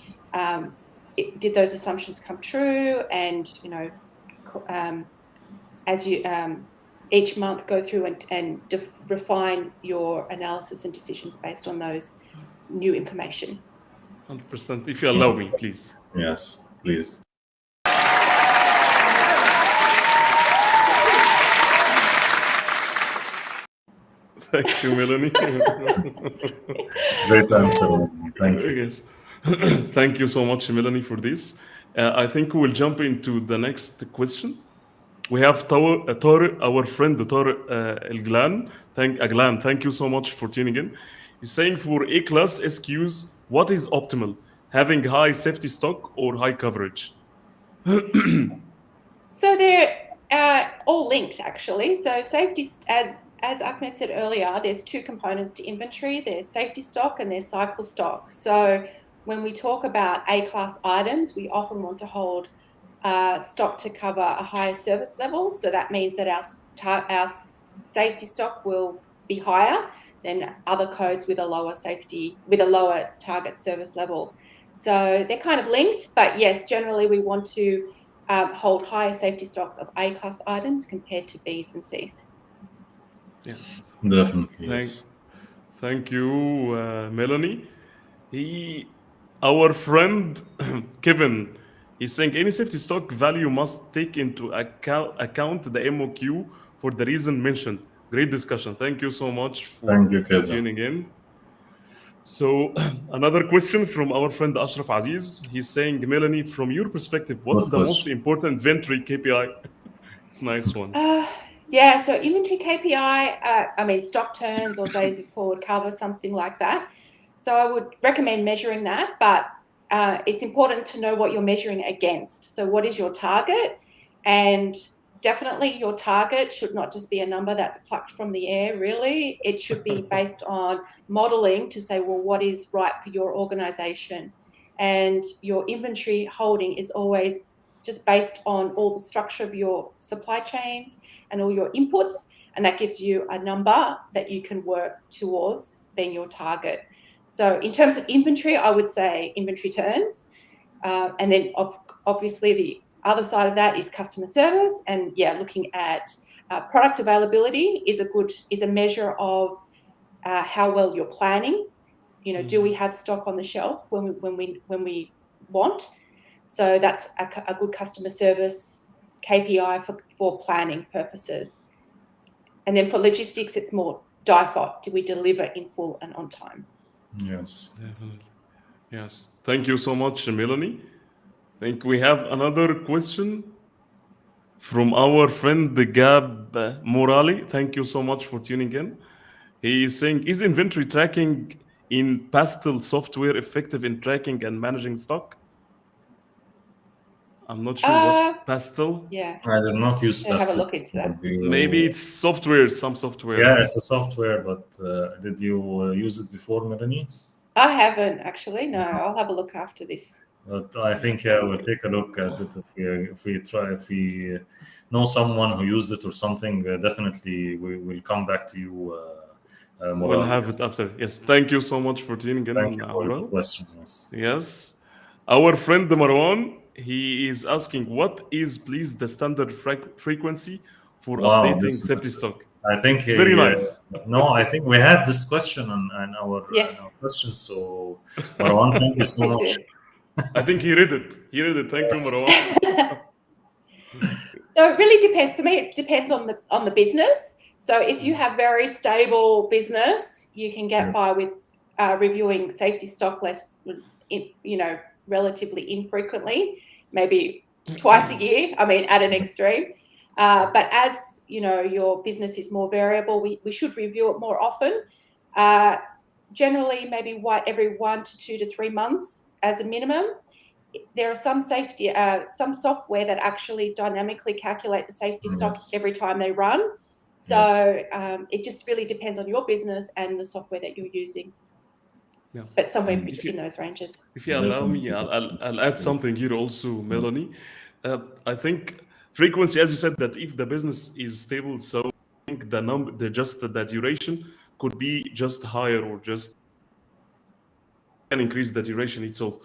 Speaker 3: did those assumptions come true, and as you each month go through and refine your analysis and decisions based on those new information.
Speaker 1: 100%. If you allow me, please.
Speaker 2: Yes, please.
Speaker 1: Thank you, Melanie.
Speaker 2: Great answer. Thank you.
Speaker 1: Yes. Thank you so much, Melanie, for this. I think we will jump into the next question. We have Tariq, our friend Tariq Aglan. Thank you so much for tuning in. He's saying for A-class SQs, what is optimal? Having high safety stock or high coverage?
Speaker 3: So they're all linked, actually. So safety, as Ahmed said earlier, there's two components to inventory. There's safety stock and there's cycle stock. So when we talk about A-class items, we often want to hold stock to cover a higher service level. So that means that our safety stock will be higher than other codes with a lower target service level. So they're kind of linked, but yes, generally we want to hold higher safety stocks of A-class items compared to Bs and Cs.
Speaker 1: Yeah,
Speaker 2: definitely. Yes.
Speaker 1: Thank you, Melanie. Our friend Kevin, he's saying any safety stock value must take into account the MOQ for the reason mentioned. Great discussion. Thank you so much for tuning in. So another question from our friend Ashraf Aziz. He's saying, Melanie, from your perspective, what's the most important inventory KPI? It's a nice one.
Speaker 3: Yeah, so inventory KPI, stock turns or days of forward cover, something like that. So I would recommend measuring that, but it's important to know what you're measuring against. So what is your target? And definitely your target should not just be a number that's plucked from the air, really. It should be based on modeling to say, well, what is right for your organization? And your inventory holding is always just based on all the structure of your supply chains and all your inputs, and that gives you a number that you can work towards being your target. So in terms of inventory, I would say inventory turns, and then obviously the other side of that is customer service, and looking at product availability is a measure of how well you're planning. Do we have stock on the shelf when we want? So that's a good customer service KPI for planning purposes. And then for logistics, it's more DIFOT. Do we deliver in full and on time?
Speaker 2: Yes.
Speaker 1: Definitely. Yes. Thank you so much, Melanie. I think we have another question from our friend Gab Morali. Thank you so much for tuning in. He is saying, is inventory tracking in Pastel software effective in tracking and managing stock? I'm not sure what's Pastel.
Speaker 3: Yeah.
Speaker 2: I did not use Pastel.
Speaker 3: Have a look into that.
Speaker 1: Maybe it's software, some software.
Speaker 2: Yeah, it's a software, but did you use it before, Melanie?
Speaker 3: I haven't actually. No, I'll have a look after this.
Speaker 2: But I think we'll take a look at it if we know someone who used it or something. Definitely, we will come back to you.
Speaker 1: We'll have it after. Yes, thank you so much for tuning in.
Speaker 2: Thank you for the question.
Speaker 1: Yes, our friend Marwan, he is asking, what is please the standard frequency for updating safety stock?
Speaker 2: I think
Speaker 1: it's very nice.
Speaker 2: No, I think we had this question on our questions. So Marwan, thank you so much.
Speaker 1: I think he read it. Thank
Speaker 2: Yes.
Speaker 1: you, Marwan.
Speaker 3: So it really depends. For me, it depends on the business. So if you have very stable business, you can get by
Speaker 2: Yes.
Speaker 3: with reviewing safety stock relatively infrequently, maybe twice a year. I mean, at an extreme. But as your business is more variable, we should review it more often. Generally, maybe every 1 to 2 to 3 months as a minimum. There are some software that actually dynamically calculate the safety stock
Speaker 2: Yes.
Speaker 3: every time they run. So it just really depends on your business and the software that you're using.
Speaker 1: Yeah.
Speaker 3: But somewhere
Speaker 1: If
Speaker 3: in
Speaker 1: you
Speaker 3: those ranges.
Speaker 1: if you allow me, I'll add something here also, Melanie. I think frequency, as you said, that if the business is stable, so I think the duration could be just higher or just can increase the duration itself.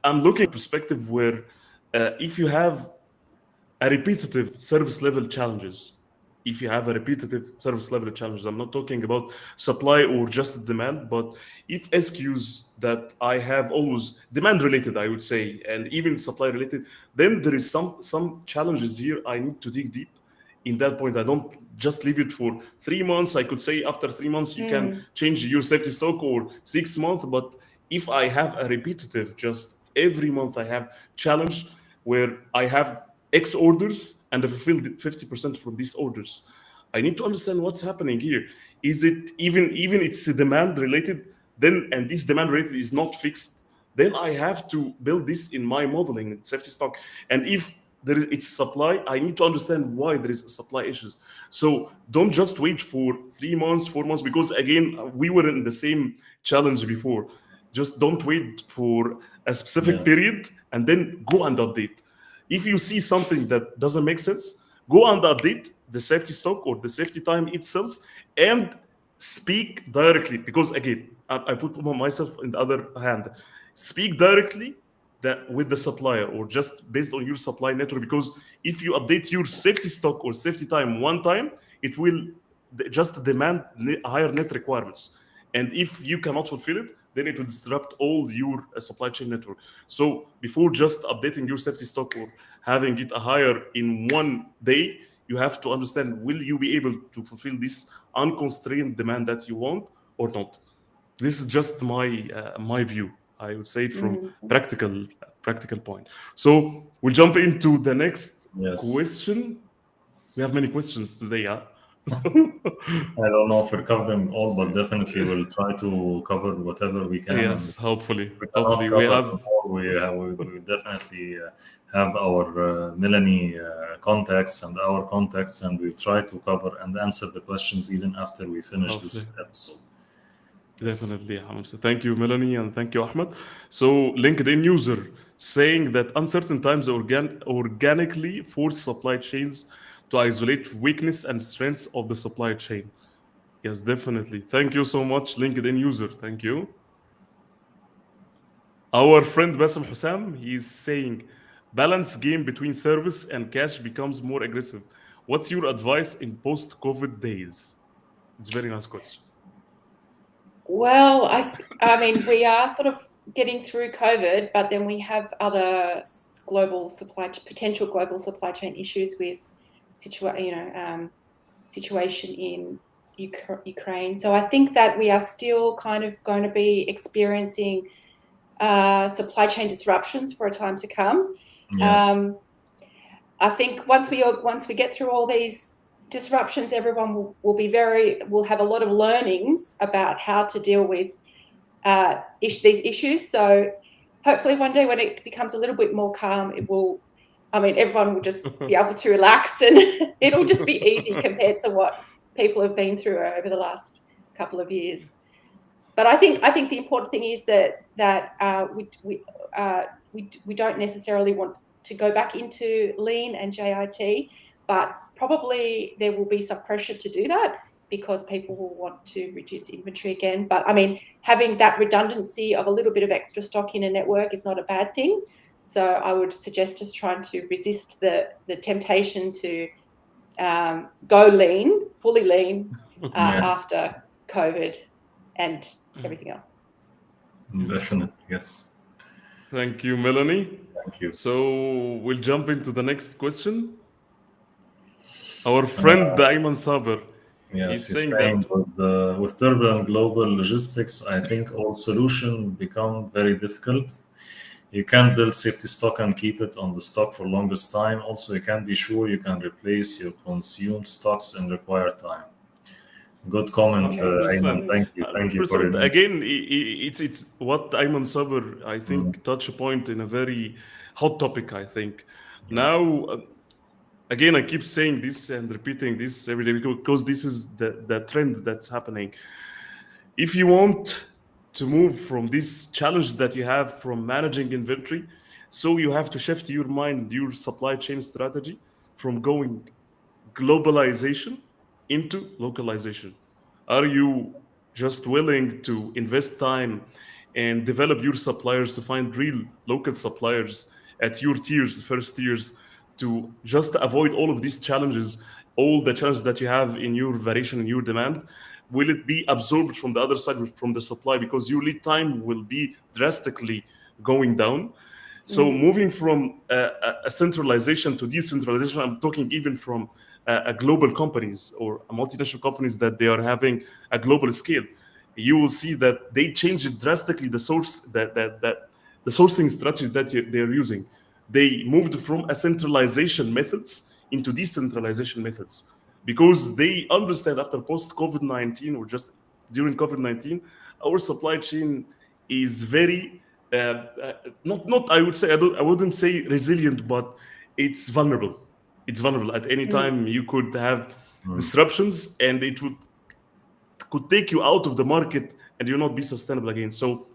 Speaker 1: I'm looking at a perspective where if you have a repetitive service level challenges, I'm not talking about supply or just demand, but if SQs that I have always demand related, I would say, and even supply related, then there is some challenges here I need to dig deep. In that point, I don't just leave it for 3 months. I could say after 3 months you can change your safety stock, or 6 months. But if I have a repetitive, just every month I have challenge where I have X orders and I fulfilled 50% from these orders, I need to understand what's happening here. Is it even it's demand related? Then and this demand related is not fixed. Then I have to build this in my modeling and safety stock. And if it's supply, I need to understand why there is a supply issues. So don't just wait for 3 months, 4 months, because again we were in the same challenge before. Just don't wait for a specific
Speaker 2: Yeah.
Speaker 1: period and then go and update. If you see something that doesn't make sense, go and update the safety stock or the safety time itself, and speak directly. Because again, I put myself in the other hand. Speak directly that with the supplier or just based on your supply network. Because if you update your safety stock or safety time one time, it will just demand higher net requirements. And if you cannot fulfill it, then it will disrupt all your supply chain network. So before just updating your safety stock or having it higher in one day, you have to understand, will you be able to fulfill this unconstrained demand that you want or not? This is just my view, I would say, from practical point. So we'll jump into the next
Speaker 2: Yes.
Speaker 1: question. We have many questions today, huh? So,
Speaker 2: I don't know if we covered them all, but definitely we'll try to cover whatever we can. And
Speaker 1: yes, hopefully,
Speaker 2: if we cannot
Speaker 1: hopefully we
Speaker 2: cover
Speaker 1: have.
Speaker 2: them all, we definitely have our Melanie contacts and our contacts, and we'll try to cover and answer the questions even after we finish
Speaker 1: Hopefully.
Speaker 2: this episode. Yes.
Speaker 1: Definitely, Hamza. Thank you, Melanie, and thank you, Ahmed. So, LinkedIn user saying that uncertain times organically force supply chains to isolate weakness and strengths of the supply chain. Yes, definitely. Thank you so much, LinkedIn user. Thank you. Our friend Bassem Hussam, he's saying balance game between service and cash becomes more aggressive. What's your advice in post-COVID days? It's a very nice question.
Speaker 3: Well, I mean, we are sort of getting through COVID, but then we have other potential global supply chain issues with situation in Ukraine. So I think that we are still kind of going to be experiencing supply chain disruptions for a time to come.
Speaker 2: Yes.
Speaker 3: I think once we get through all these disruptions, everyone will have a lot of learnings about how to deal with these issues. So hopefully one day when it becomes a little bit more calm, everyone will just be able to relax, and it'll just be easy compared to what people have been through over the last couple of years. But I think the important thing is that we don't necessarily want to go back into lean and JIT, but probably there will be some pressure to do that because people will want to reduce inventory again. But I mean, having that redundancy of a little bit of extra stock in a network is not a bad thing. So I would suggest just trying to resist the temptation to go fully lean
Speaker 2: Yes.
Speaker 3: after COVID and everything else.
Speaker 2: Definitely. Yes.
Speaker 1: Thank you, Melanie.
Speaker 2: Thank you.
Speaker 1: So we'll jump into the next question. Our friend Ayman Saber
Speaker 2: Yes,
Speaker 1: is
Speaker 2: he's
Speaker 1: saying
Speaker 2: saying
Speaker 1: that.
Speaker 2: with turbulent global logistics, I think all solutions become very difficult. You can't build safety stock and keep it on the stock for longest time. Also, you can't be sure you can replace your consumed stocks in required time. Good comment,
Speaker 3: True.
Speaker 2: Ayman.
Speaker 1: 100%.
Speaker 2: Thank you. Thank you for
Speaker 1: 100%.
Speaker 2: your input.
Speaker 1: Again, it's what Ayman Saber, I
Speaker 2: Mm,
Speaker 1: think, touch a point in a very hot topic, I think.
Speaker 2: yeah.
Speaker 1: Now, again, I keep saying this and repeating this every day because this is the trend that's happening. If you want to move from these challenges that you have from managing inventory, so you have to shift your mind, your supply chain strategy from going globalization into localization. Are you just willing to invest time and develop your suppliers to find real local suppliers at your tiers, first tiers, to just avoid all of these challenges, all the challenges that you have in your variation in your demand? Will it be absorbed from the other side, from the supply, because your lead time will be drastically going down? So
Speaker 3: Mm.
Speaker 1: moving from a centralization to decentralization, I'm talking even from a global companies or a multinational companies that they are having a global scale. You will see that they changed drastically the source that the sourcing strategy that they are using. They moved from a centralization methods into decentralization methods because they understand after post COVID-19 or just during COVID-19, our supply chain is very not I would say I wouldn't say resilient, but it's vulnerable. It's vulnerable. At any
Speaker 3: Mm.
Speaker 1: time you could have
Speaker 2: Mm,
Speaker 1: disruptions and it would could take you out of the market and you'll not be sustainable again. So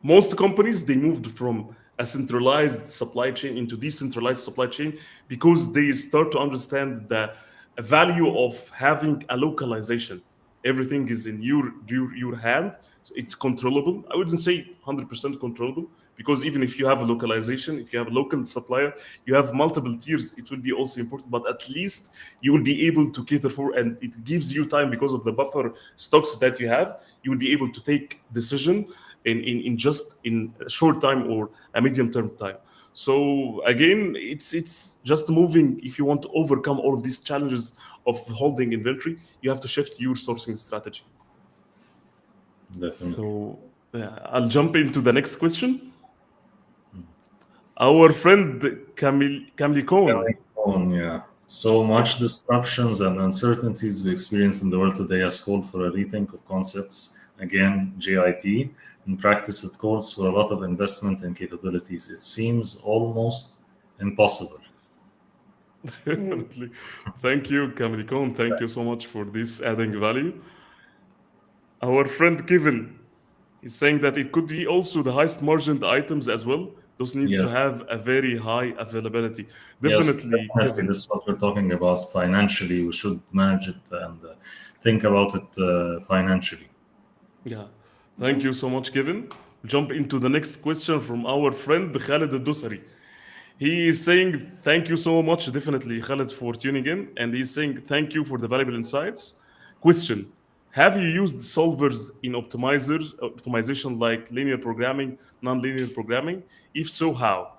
Speaker 1: most companies they moved from a centralized supply chain into decentralized supply chain because they start to understand the value of having a localization. Everything is in your hand, so it's controllable. I wouldn't say 100% controllable because even if you have a localization, if you have a local supplier, you have multiple tiers, it will be also important, but at least you will be able to cater for, and it gives you time because of the buffer stocks that you have. You will be able to take decision in just in a short time or a medium term time. So again, it's just moving. If you want to overcome all of these challenges of holding inventory, you have to shift your sourcing strategy.
Speaker 2: definitely.
Speaker 1: So I'll jump into the next question. Our friend Kamli Cohn.
Speaker 2: Going on, yeah. So much disruptions and uncertainties we experience in the world today has called for a rethink of concepts. Again, JIT. In practice, it calls for a lot of investment and capabilities. It seems almost impossible.
Speaker 3: Mm.
Speaker 1: Definitely. Thank you, Kamli Cohn. Thank you so much for this adding value. Our friend Kevin is saying that it could be also the highest margined items as well. Those needs to
Speaker 2: Yes,
Speaker 1: have a very high availability.
Speaker 2: yes,
Speaker 1: Definitely,
Speaker 2: definitely.
Speaker 1: Kevin.
Speaker 2: This is what we're talking about financially. We should manage it and think about it financially.
Speaker 1: Yeah. Thank you so much, Kevin. Jump into the next question from our friend Khaled Al-Dosari. He is saying thank you so much, definitely, Khaled, for tuning in. And he's saying thank you for the valuable insights. Question: have you used solvers in optimization like linear programming, non-linear programming? If so, how?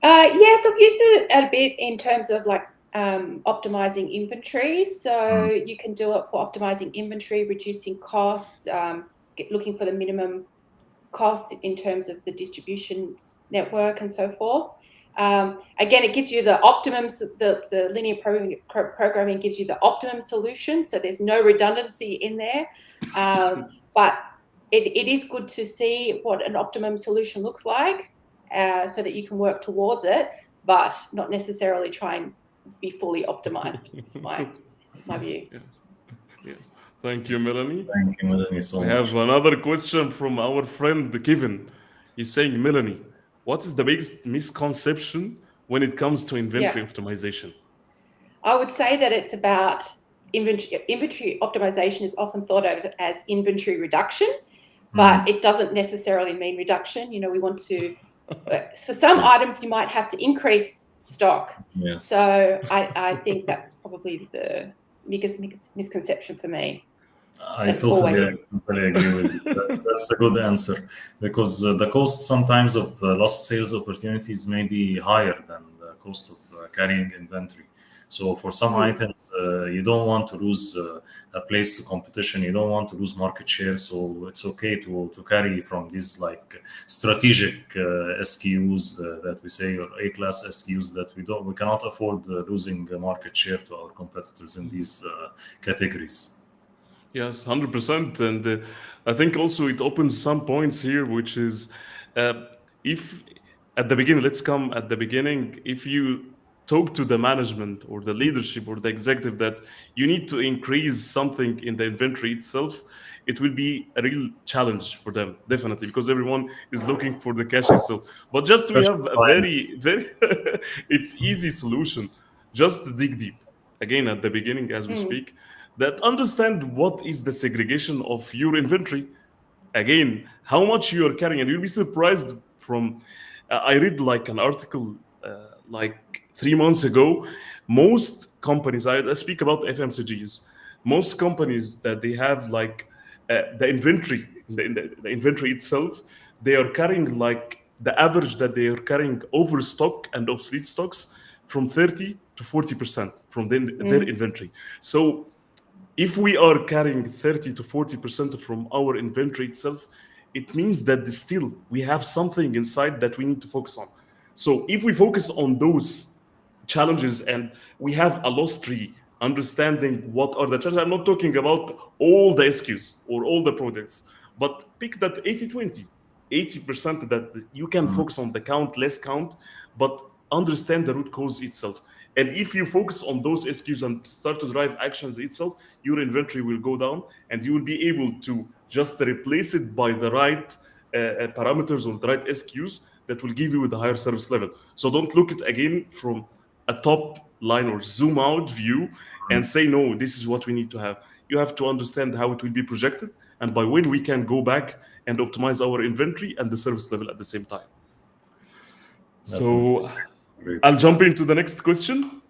Speaker 3: Yes, I've used it a bit in terms of like optimizing inventory. So
Speaker 2: Mm,
Speaker 3: you can do it for optimizing inventory, reducing costs, looking for the minimum costs in terms of the distribution network and so forth. Again, it gives you the optimum, the linear programming gives you the optimum solution. So there's no redundancy in there. But it is good to see what an optimum solution looks like so that you can work towards it, but not necessarily try and be fully optimized. It's my view.
Speaker 1: Yes. Yes. Thank you, Melanie.
Speaker 2: thank you, Melanie,
Speaker 1: We
Speaker 2: so
Speaker 1: have
Speaker 2: much.
Speaker 1: another question from our friend Kevin. He's saying, Melanie, what is the biggest misconception when it comes to
Speaker 3: Yeah.
Speaker 1: inventory optimization?
Speaker 3: I would say that it's about inventory optimization is often thought of as inventory reduction,
Speaker 2: Mm,
Speaker 3: but it doesn't necessarily mean reduction. You know, we want to, for some
Speaker 2: yes,
Speaker 3: items, you might have to increase stock.
Speaker 2: yes.
Speaker 3: So I think that's probably the biggest misconception for me.
Speaker 2: I
Speaker 3: That's always
Speaker 2: totally agree with you. That's a good answer because the cost sometimes of lost sales opportunities may be higher than the cost of carrying inventory. So for some items, you don't want to lose a place to competition. You don't want to lose market share. So it's okay to carry from these like strategic SKUs that we say, or A-class SKUs that we cannot afford losing market share to our competitors in these categories.
Speaker 1: Yes, 100%. And I think also it opens some points here, which is uh, if at the beginning, let's come at the beginning, if you talk to the management or the leadership or the executive that you need to increase something in the inventory itself, it will be a real challenge for them, definitely, because everyone is looking for the cash itself. But just we
Speaker 2: Especially
Speaker 1: have a
Speaker 2: finance.
Speaker 1: very, it's easy solution. Just dig deep. Again, at the beginning, as we speak, that understand what is the segregation of your inventory, again how much you are carrying, and you'll be surprised from I read like an article like 3 months ago. Most companies, I speak about FMCGs, most companies that they have like the inventory, the inventory itself, they are carrying like the average that they are carrying overstock and obsolete stocks from 30 to 40% from their inventory. So if we are carrying 30 to 40% from our inventory itself, it means that still we have something inside that we need to focus on. So if we focus on those challenges and we have a loss tree, understanding what are the challenges, I'm not talking about all the SKUs or all the products, but pick that 80-20, 80% that you can focus on the count, less count, but understand the root cause itself. And if you focus on those SKUs and start to drive actions itself, your inventory will go down and you will be able to just replace it by the right parameters or the right SKUs that will give you the higher service level. So don't look at again from a top line or zoom out view and say, no, this is what we need to have. You have to understand how it will be projected and by when we can go back and optimize our inventory and the service level at the same time.
Speaker 2: Definitely.
Speaker 1: So I'll
Speaker 2: Great.
Speaker 1: jump into the next question.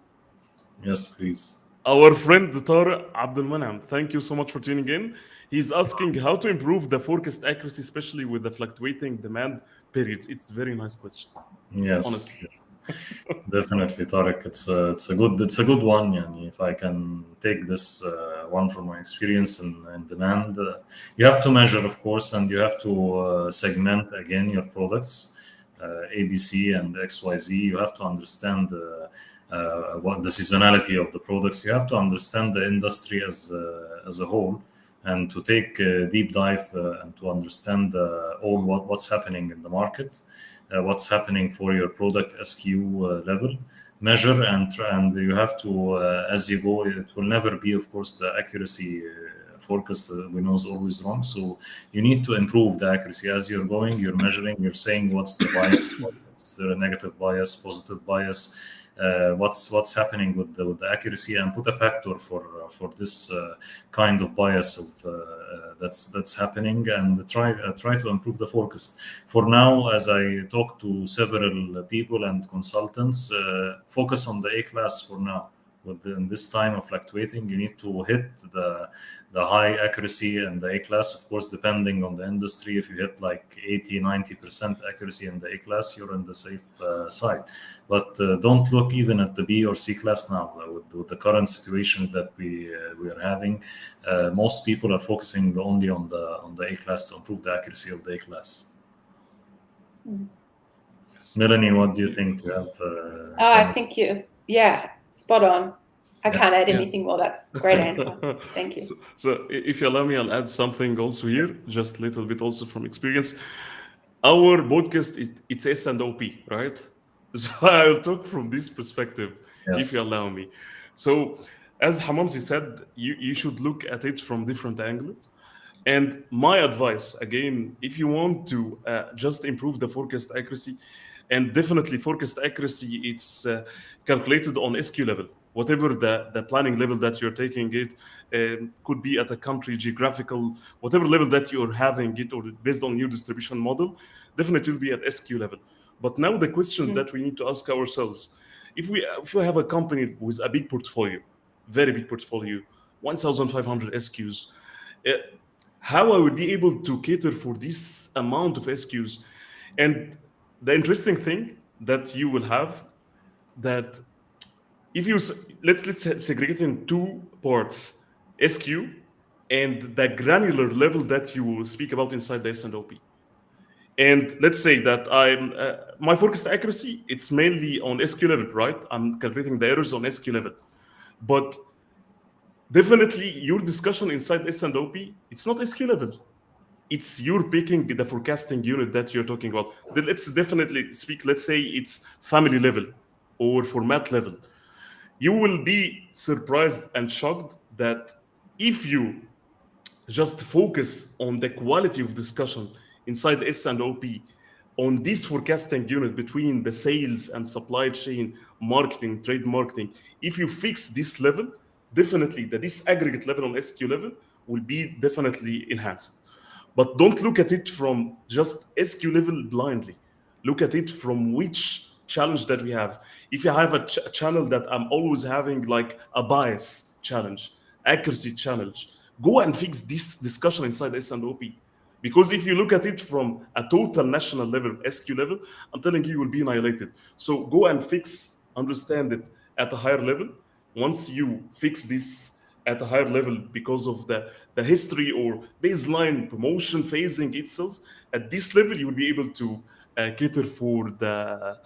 Speaker 2: Yes, please.
Speaker 1: Our friend Tariq Abdulmanam, thank you so much for tuning in. He's asking how to improve the forecast accuracy, especially with the fluctuating demand periods. It's a very nice question, honestly.
Speaker 2: Yes, yes. Definitely, Tarek. It's a good one. Yani, if I can take this one from my experience in demand, you have to measure, of course, and you have to segment again your products, ABC and XYZ. You have to understand what the seasonality of the products. You have to understand the industry as a whole, and to take a deep dive and to understand all what's happening in the market, what's happening for your product SKU level, measure and you have to as you go. It will never be, of course, the accuracy forecast we know is always wrong. So you need to improve the accuracy as you're going. You're measuring. You're saying what's the bias, what's the negative bias, positive bias. What's happening with the accuracy, and put a factor for this kind of bias of that's happening, and try to improve the forecast. For now, as I talk to several people and consultants, focus on the A class for now. In this time of fluctuating, you need to hit the high accuracy and the A class. Of course, depending on the industry, if you hit like 80-90% accuracy in the A class, you're on the safe side. But don't look even at the B or C class now. With the current situation that we are having, most people are focusing only on the A class to improve the accuracy of the A class. Melanie, what do you think? Do you have
Speaker 3: I think spot on. I
Speaker 2: Yeah.
Speaker 3: can't add
Speaker 1: Yeah.
Speaker 3: anything more. That's a great answer. Thank you.
Speaker 1: So if you allow me, I'll add something also here, just a little bit also from experience. Our podcast, it's S&OP, right? So I'll talk from this perspective, if you
Speaker 2: Yes.
Speaker 1: allow me. So as Hamamsi said, you should look at it from different angles. And my advice, again, if you want to just improve the forecast accuracy, and definitely forecast accuracy, it's calculated on SQ level. Whatever the planning level that you're taking it, could be at a country, geographical, whatever level that you're having it, or based on your distribution model, definitely will be at SQ level. But now the question that we need to ask ourselves, if we have a company with a big portfolio, very big portfolio, 1,500 SKUs, uh, how I would be able to cater for this amount of SKUs. And the interesting thing that you will have that if you let's segregate in two parts: SQ and the granular level that you speak about inside the S&OP. And let's say that I'm my forecast accuracy, it's mainly on SQ level, right? I'm calculating the errors on SQ level. But definitely your discussion inside S&OP, it's not SQ level. It's you're picking the forecasting unit that you're talking about. Then let's definitely speak, let's say it's family level or format level. You will be surprised and shocked that if you just focus on the quality of discussion inside S&OP on this forecasting unit between the sales and supply chain, marketing, trade marketing, if you fix this level, definitely the disaggregate level on SQ level will be definitely enhanced. But don't look at it from just SQ level blindly. Look at it from which challenge that we have. If you have a channel that I'm always having like a bias challenge, accuracy challenge, go and fix this discussion inside S&OP. Because if you look at it from a total national level, SQ level, I'm telling you will be annihilated. So go and fix, understand it at a higher level. Once you fix this at a higher level because of the history or baseline promotion phasing itself, at this level you will be able to cater for the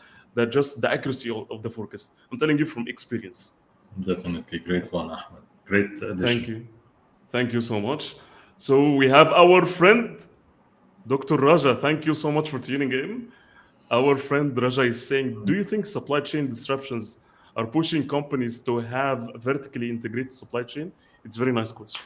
Speaker 1: just the accuracy of the forecast. I'm telling you from experience.
Speaker 2: Definitely great one, Ahmed. Great
Speaker 1: Thank
Speaker 2: addition.
Speaker 1: you. Thank you so much. So we have our friend, Dr. Raja. Thank you so much for tuning in. Our friend Raja is saying, do you think supply chain disruptions are pushing companies to have a vertically integrated supply chain? It's a very nice question.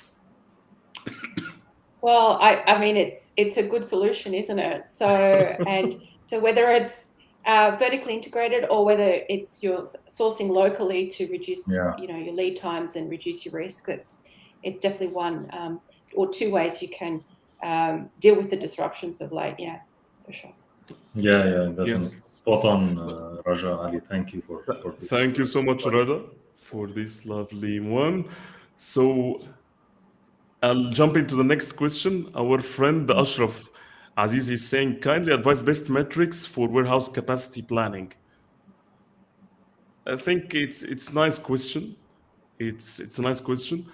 Speaker 3: Well, I mean, it's a good solution, isn't it? So, and so whether it's vertically integrated or whether it's you're sourcing locally to reduce,
Speaker 2: Yeah,
Speaker 3: your lead times and reduce your risk, it's definitely one or two ways you can deal with the disruptions of late. Yeah, for sure.
Speaker 2: yeah, definitely.
Speaker 1: Yes.
Speaker 2: Spot on,
Speaker 1: But
Speaker 2: Raja Ali. Thank you for this
Speaker 1: thank you so much,
Speaker 2: advice.
Speaker 1: Raja, for this lovely one. So I'll jump into the next question. Our friend Ashraf Aziz is saying, kindly advise best metrics for warehouse capacity planning. I think it's nice question. It's a nice question,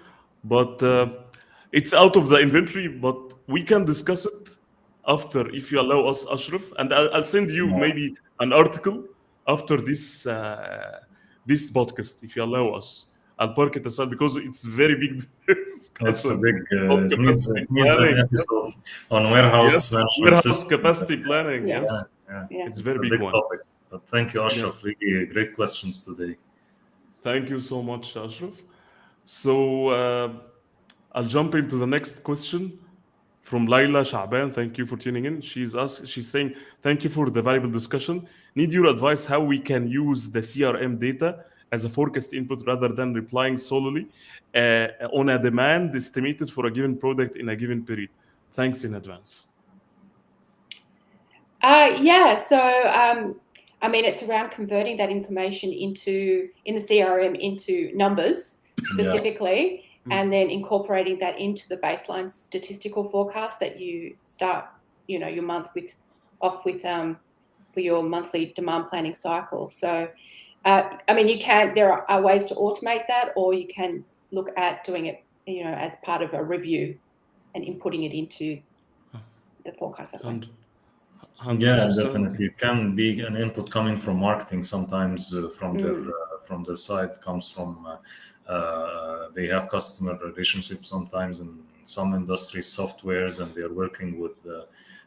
Speaker 1: but it's out of the inventory. But we can discuss it after, if you allow us, Ashraf, and I'll send you
Speaker 2: Yeah,
Speaker 1: maybe an article after this podcast, if you allow us. I'll park it aside because it's very big
Speaker 2: it's a
Speaker 1: discussion
Speaker 2: big.
Speaker 1: about
Speaker 2: It needs
Speaker 1: capacity
Speaker 2: it needs an
Speaker 1: planning.
Speaker 2: episode on
Speaker 1: Yes,
Speaker 2: warehouse management
Speaker 1: warehouse
Speaker 2: system.
Speaker 1: capacity planning.
Speaker 3: Yeah,
Speaker 2: Yeah,
Speaker 1: Yes,
Speaker 2: yeah.
Speaker 3: yeah.
Speaker 1: it's a
Speaker 2: It's
Speaker 1: very
Speaker 2: a
Speaker 1: big
Speaker 2: big
Speaker 1: one.
Speaker 2: topic. But thank you, Ashraf.
Speaker 1: Yes,
Speaker 2: Really great questions today.
Speaker 1: thank you so much, Ashraf. So I'll jump into the next question from Laila Shaban. Thank you for tuning in. She's saying, thank you for the valuable discussion. Need your advice how we can use the CRM data as a forecast input rather than relying solely on a demand estimated for a given product in a given period. Thanks in advance.
Speaker 3: Yeah. So, I mean, it's around converting that information in the CRM into numbers
Speaker 2: Yeah,
Speaker 3: specifically, and then incorporating that into the baseline statistical forecast that you start, your month with for your monthly demand planning cycle. So, I mean, there are ways to automate that, or you can look at doing it, as part of a review and inputting it into the forecast that way.
Speaker 2: yeah,
Speaker 1: 100%.
Speaker 2: definitely. It can be an input coming from marketing sometimes
Speaker 3: Mm.
Speaker 2: from their side comes from they have customer relationships sometimes in some industries, softwares, and they are working with.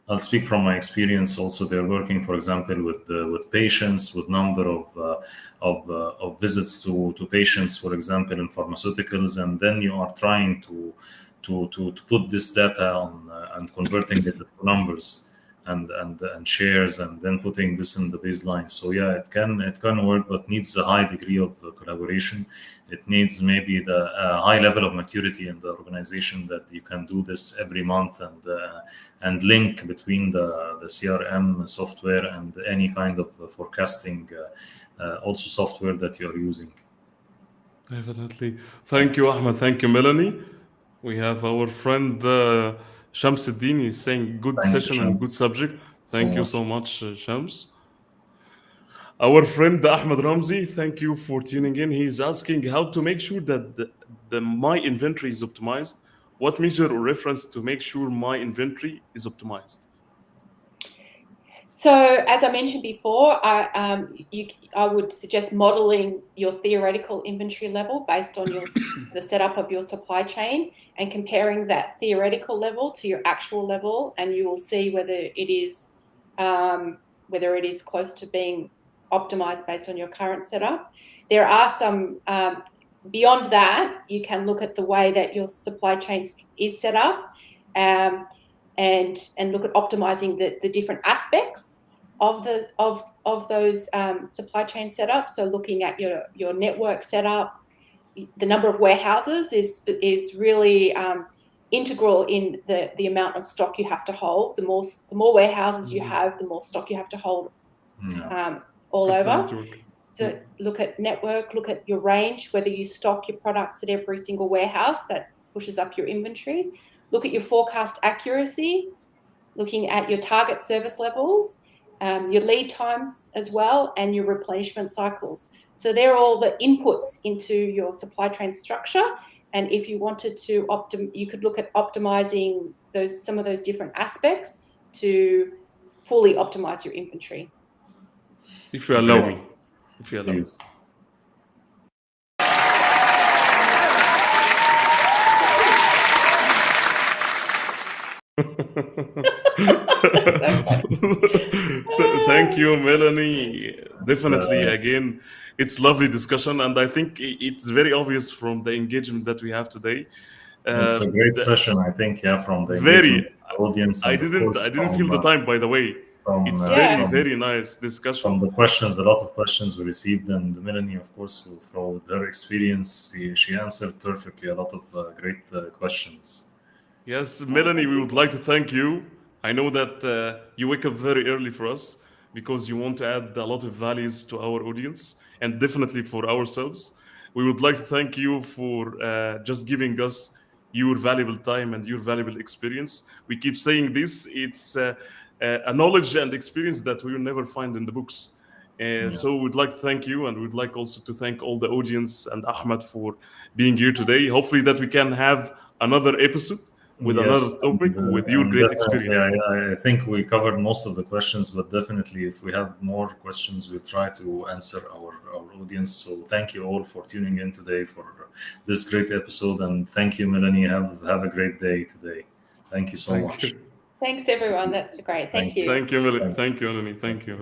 Speaker 2: I'll speak from my experience. Also, they're working, for example, with patients, with number of visits to patients, for example, in pharmaceuticals, and then you are trying to put this data on and converting it into numbers and shares, and then putting this in the baseline. So yeah, it can work, but needs a high degree of collaboration. It needs maybe the high level of maturity in the organization that you can do this every month and link between the CRM software and any kind of forecasting also software that you are using.
Speaker 1: Definitely. Thank you, Ahmed. Thank you, Melanie. We have our friend Shamsuddin is saying good
Speaker 2: Thank you,
Speaker 1: session and good
Speaker 2: Shams,
Speaker 1: subject.
Speaker 2: so
Speaker 1: Thank you
Speaker 2: much.
Speaker 1: so much, Shams. Our friend Ahmed Ramzi, thank you for tuning in. He's asking how to make sure that my inventory is optimized. What measure or reference to make sure my inventory is optimized?
Speaker 3: So, as I mentioned before, I would suggest modeling your theoretical inventory level based on the setup of your supply chain and comparing that theoretical level to your actual level, and you will see whether it is close to being optimized based on your current setup. There are some beyond that. You can look at the way that your supply chain is set up. And look at optimizing the different aspects of those supply chain setups. So looking at your network setup, the number of warehouses is really integral in the amount of stock you have to hold. The more warehouses you have, the more stock you have to hold all
Speaker 1: Across the
Speaker 3: over.
Speaker 1: network.
Speaker 3: So look at network, look at your range, whether you stock your products at every single warehouse. That pushes up your inventory. Look at your forecast accuracy, looking at your target service levels, your lead times as well, and your replenishment cycles. So they're all the inputs into your supply chain structure. And if you wanted to you could look at optimizing some of those different aspects to fully optimize your inventory.
Speaker 1: If you allow me. If you allow me.
Speaker 2: Please.
Speaker 1: Thank you, Melanie. Definitely, again, it's lovely discussion, and I think it's very obvious from the engagement that we have today.
Speaker 2: It's a great session, I think, from the
Speaker 1: Very.
Speaker 2: engagement of the audience, and of course
Speaker 1: I didn't feel the time, by the way. It's very nice discussion.
Speaker 2: From the questions, a lot of questions we received, and Melanie, of course, from her experience, she answered perfectly a lot of great questions.
Speaker 1: Yes, Melanie, we would like to thank you. I know that you wake up very early for us because you want to add a lot of values to our audience and definitely for ourselves. We would like to thank you for just giving us your valuable time and your valuable experience. We keep saying this, it's a knowledge and experience that we will never find in the books. So we'd like to thank you, and we'd like also to thank all the audience and Ahmed for being here today. Hopefully that we can have another episode with another topic with your great experience.
Speaker 2: I think we covered most of the questions, but definitely if we have more questions, we'll try to answer our audience. So thank you all for tuning in today for this great episode, and thank you, Melanie. Have a great day today. Thank you so much.
Speaker 3: Thanks, everyone. That's great. Thank you.
Speaker 1: Thank you, Melanie. Thank you, Melanie. Thank you.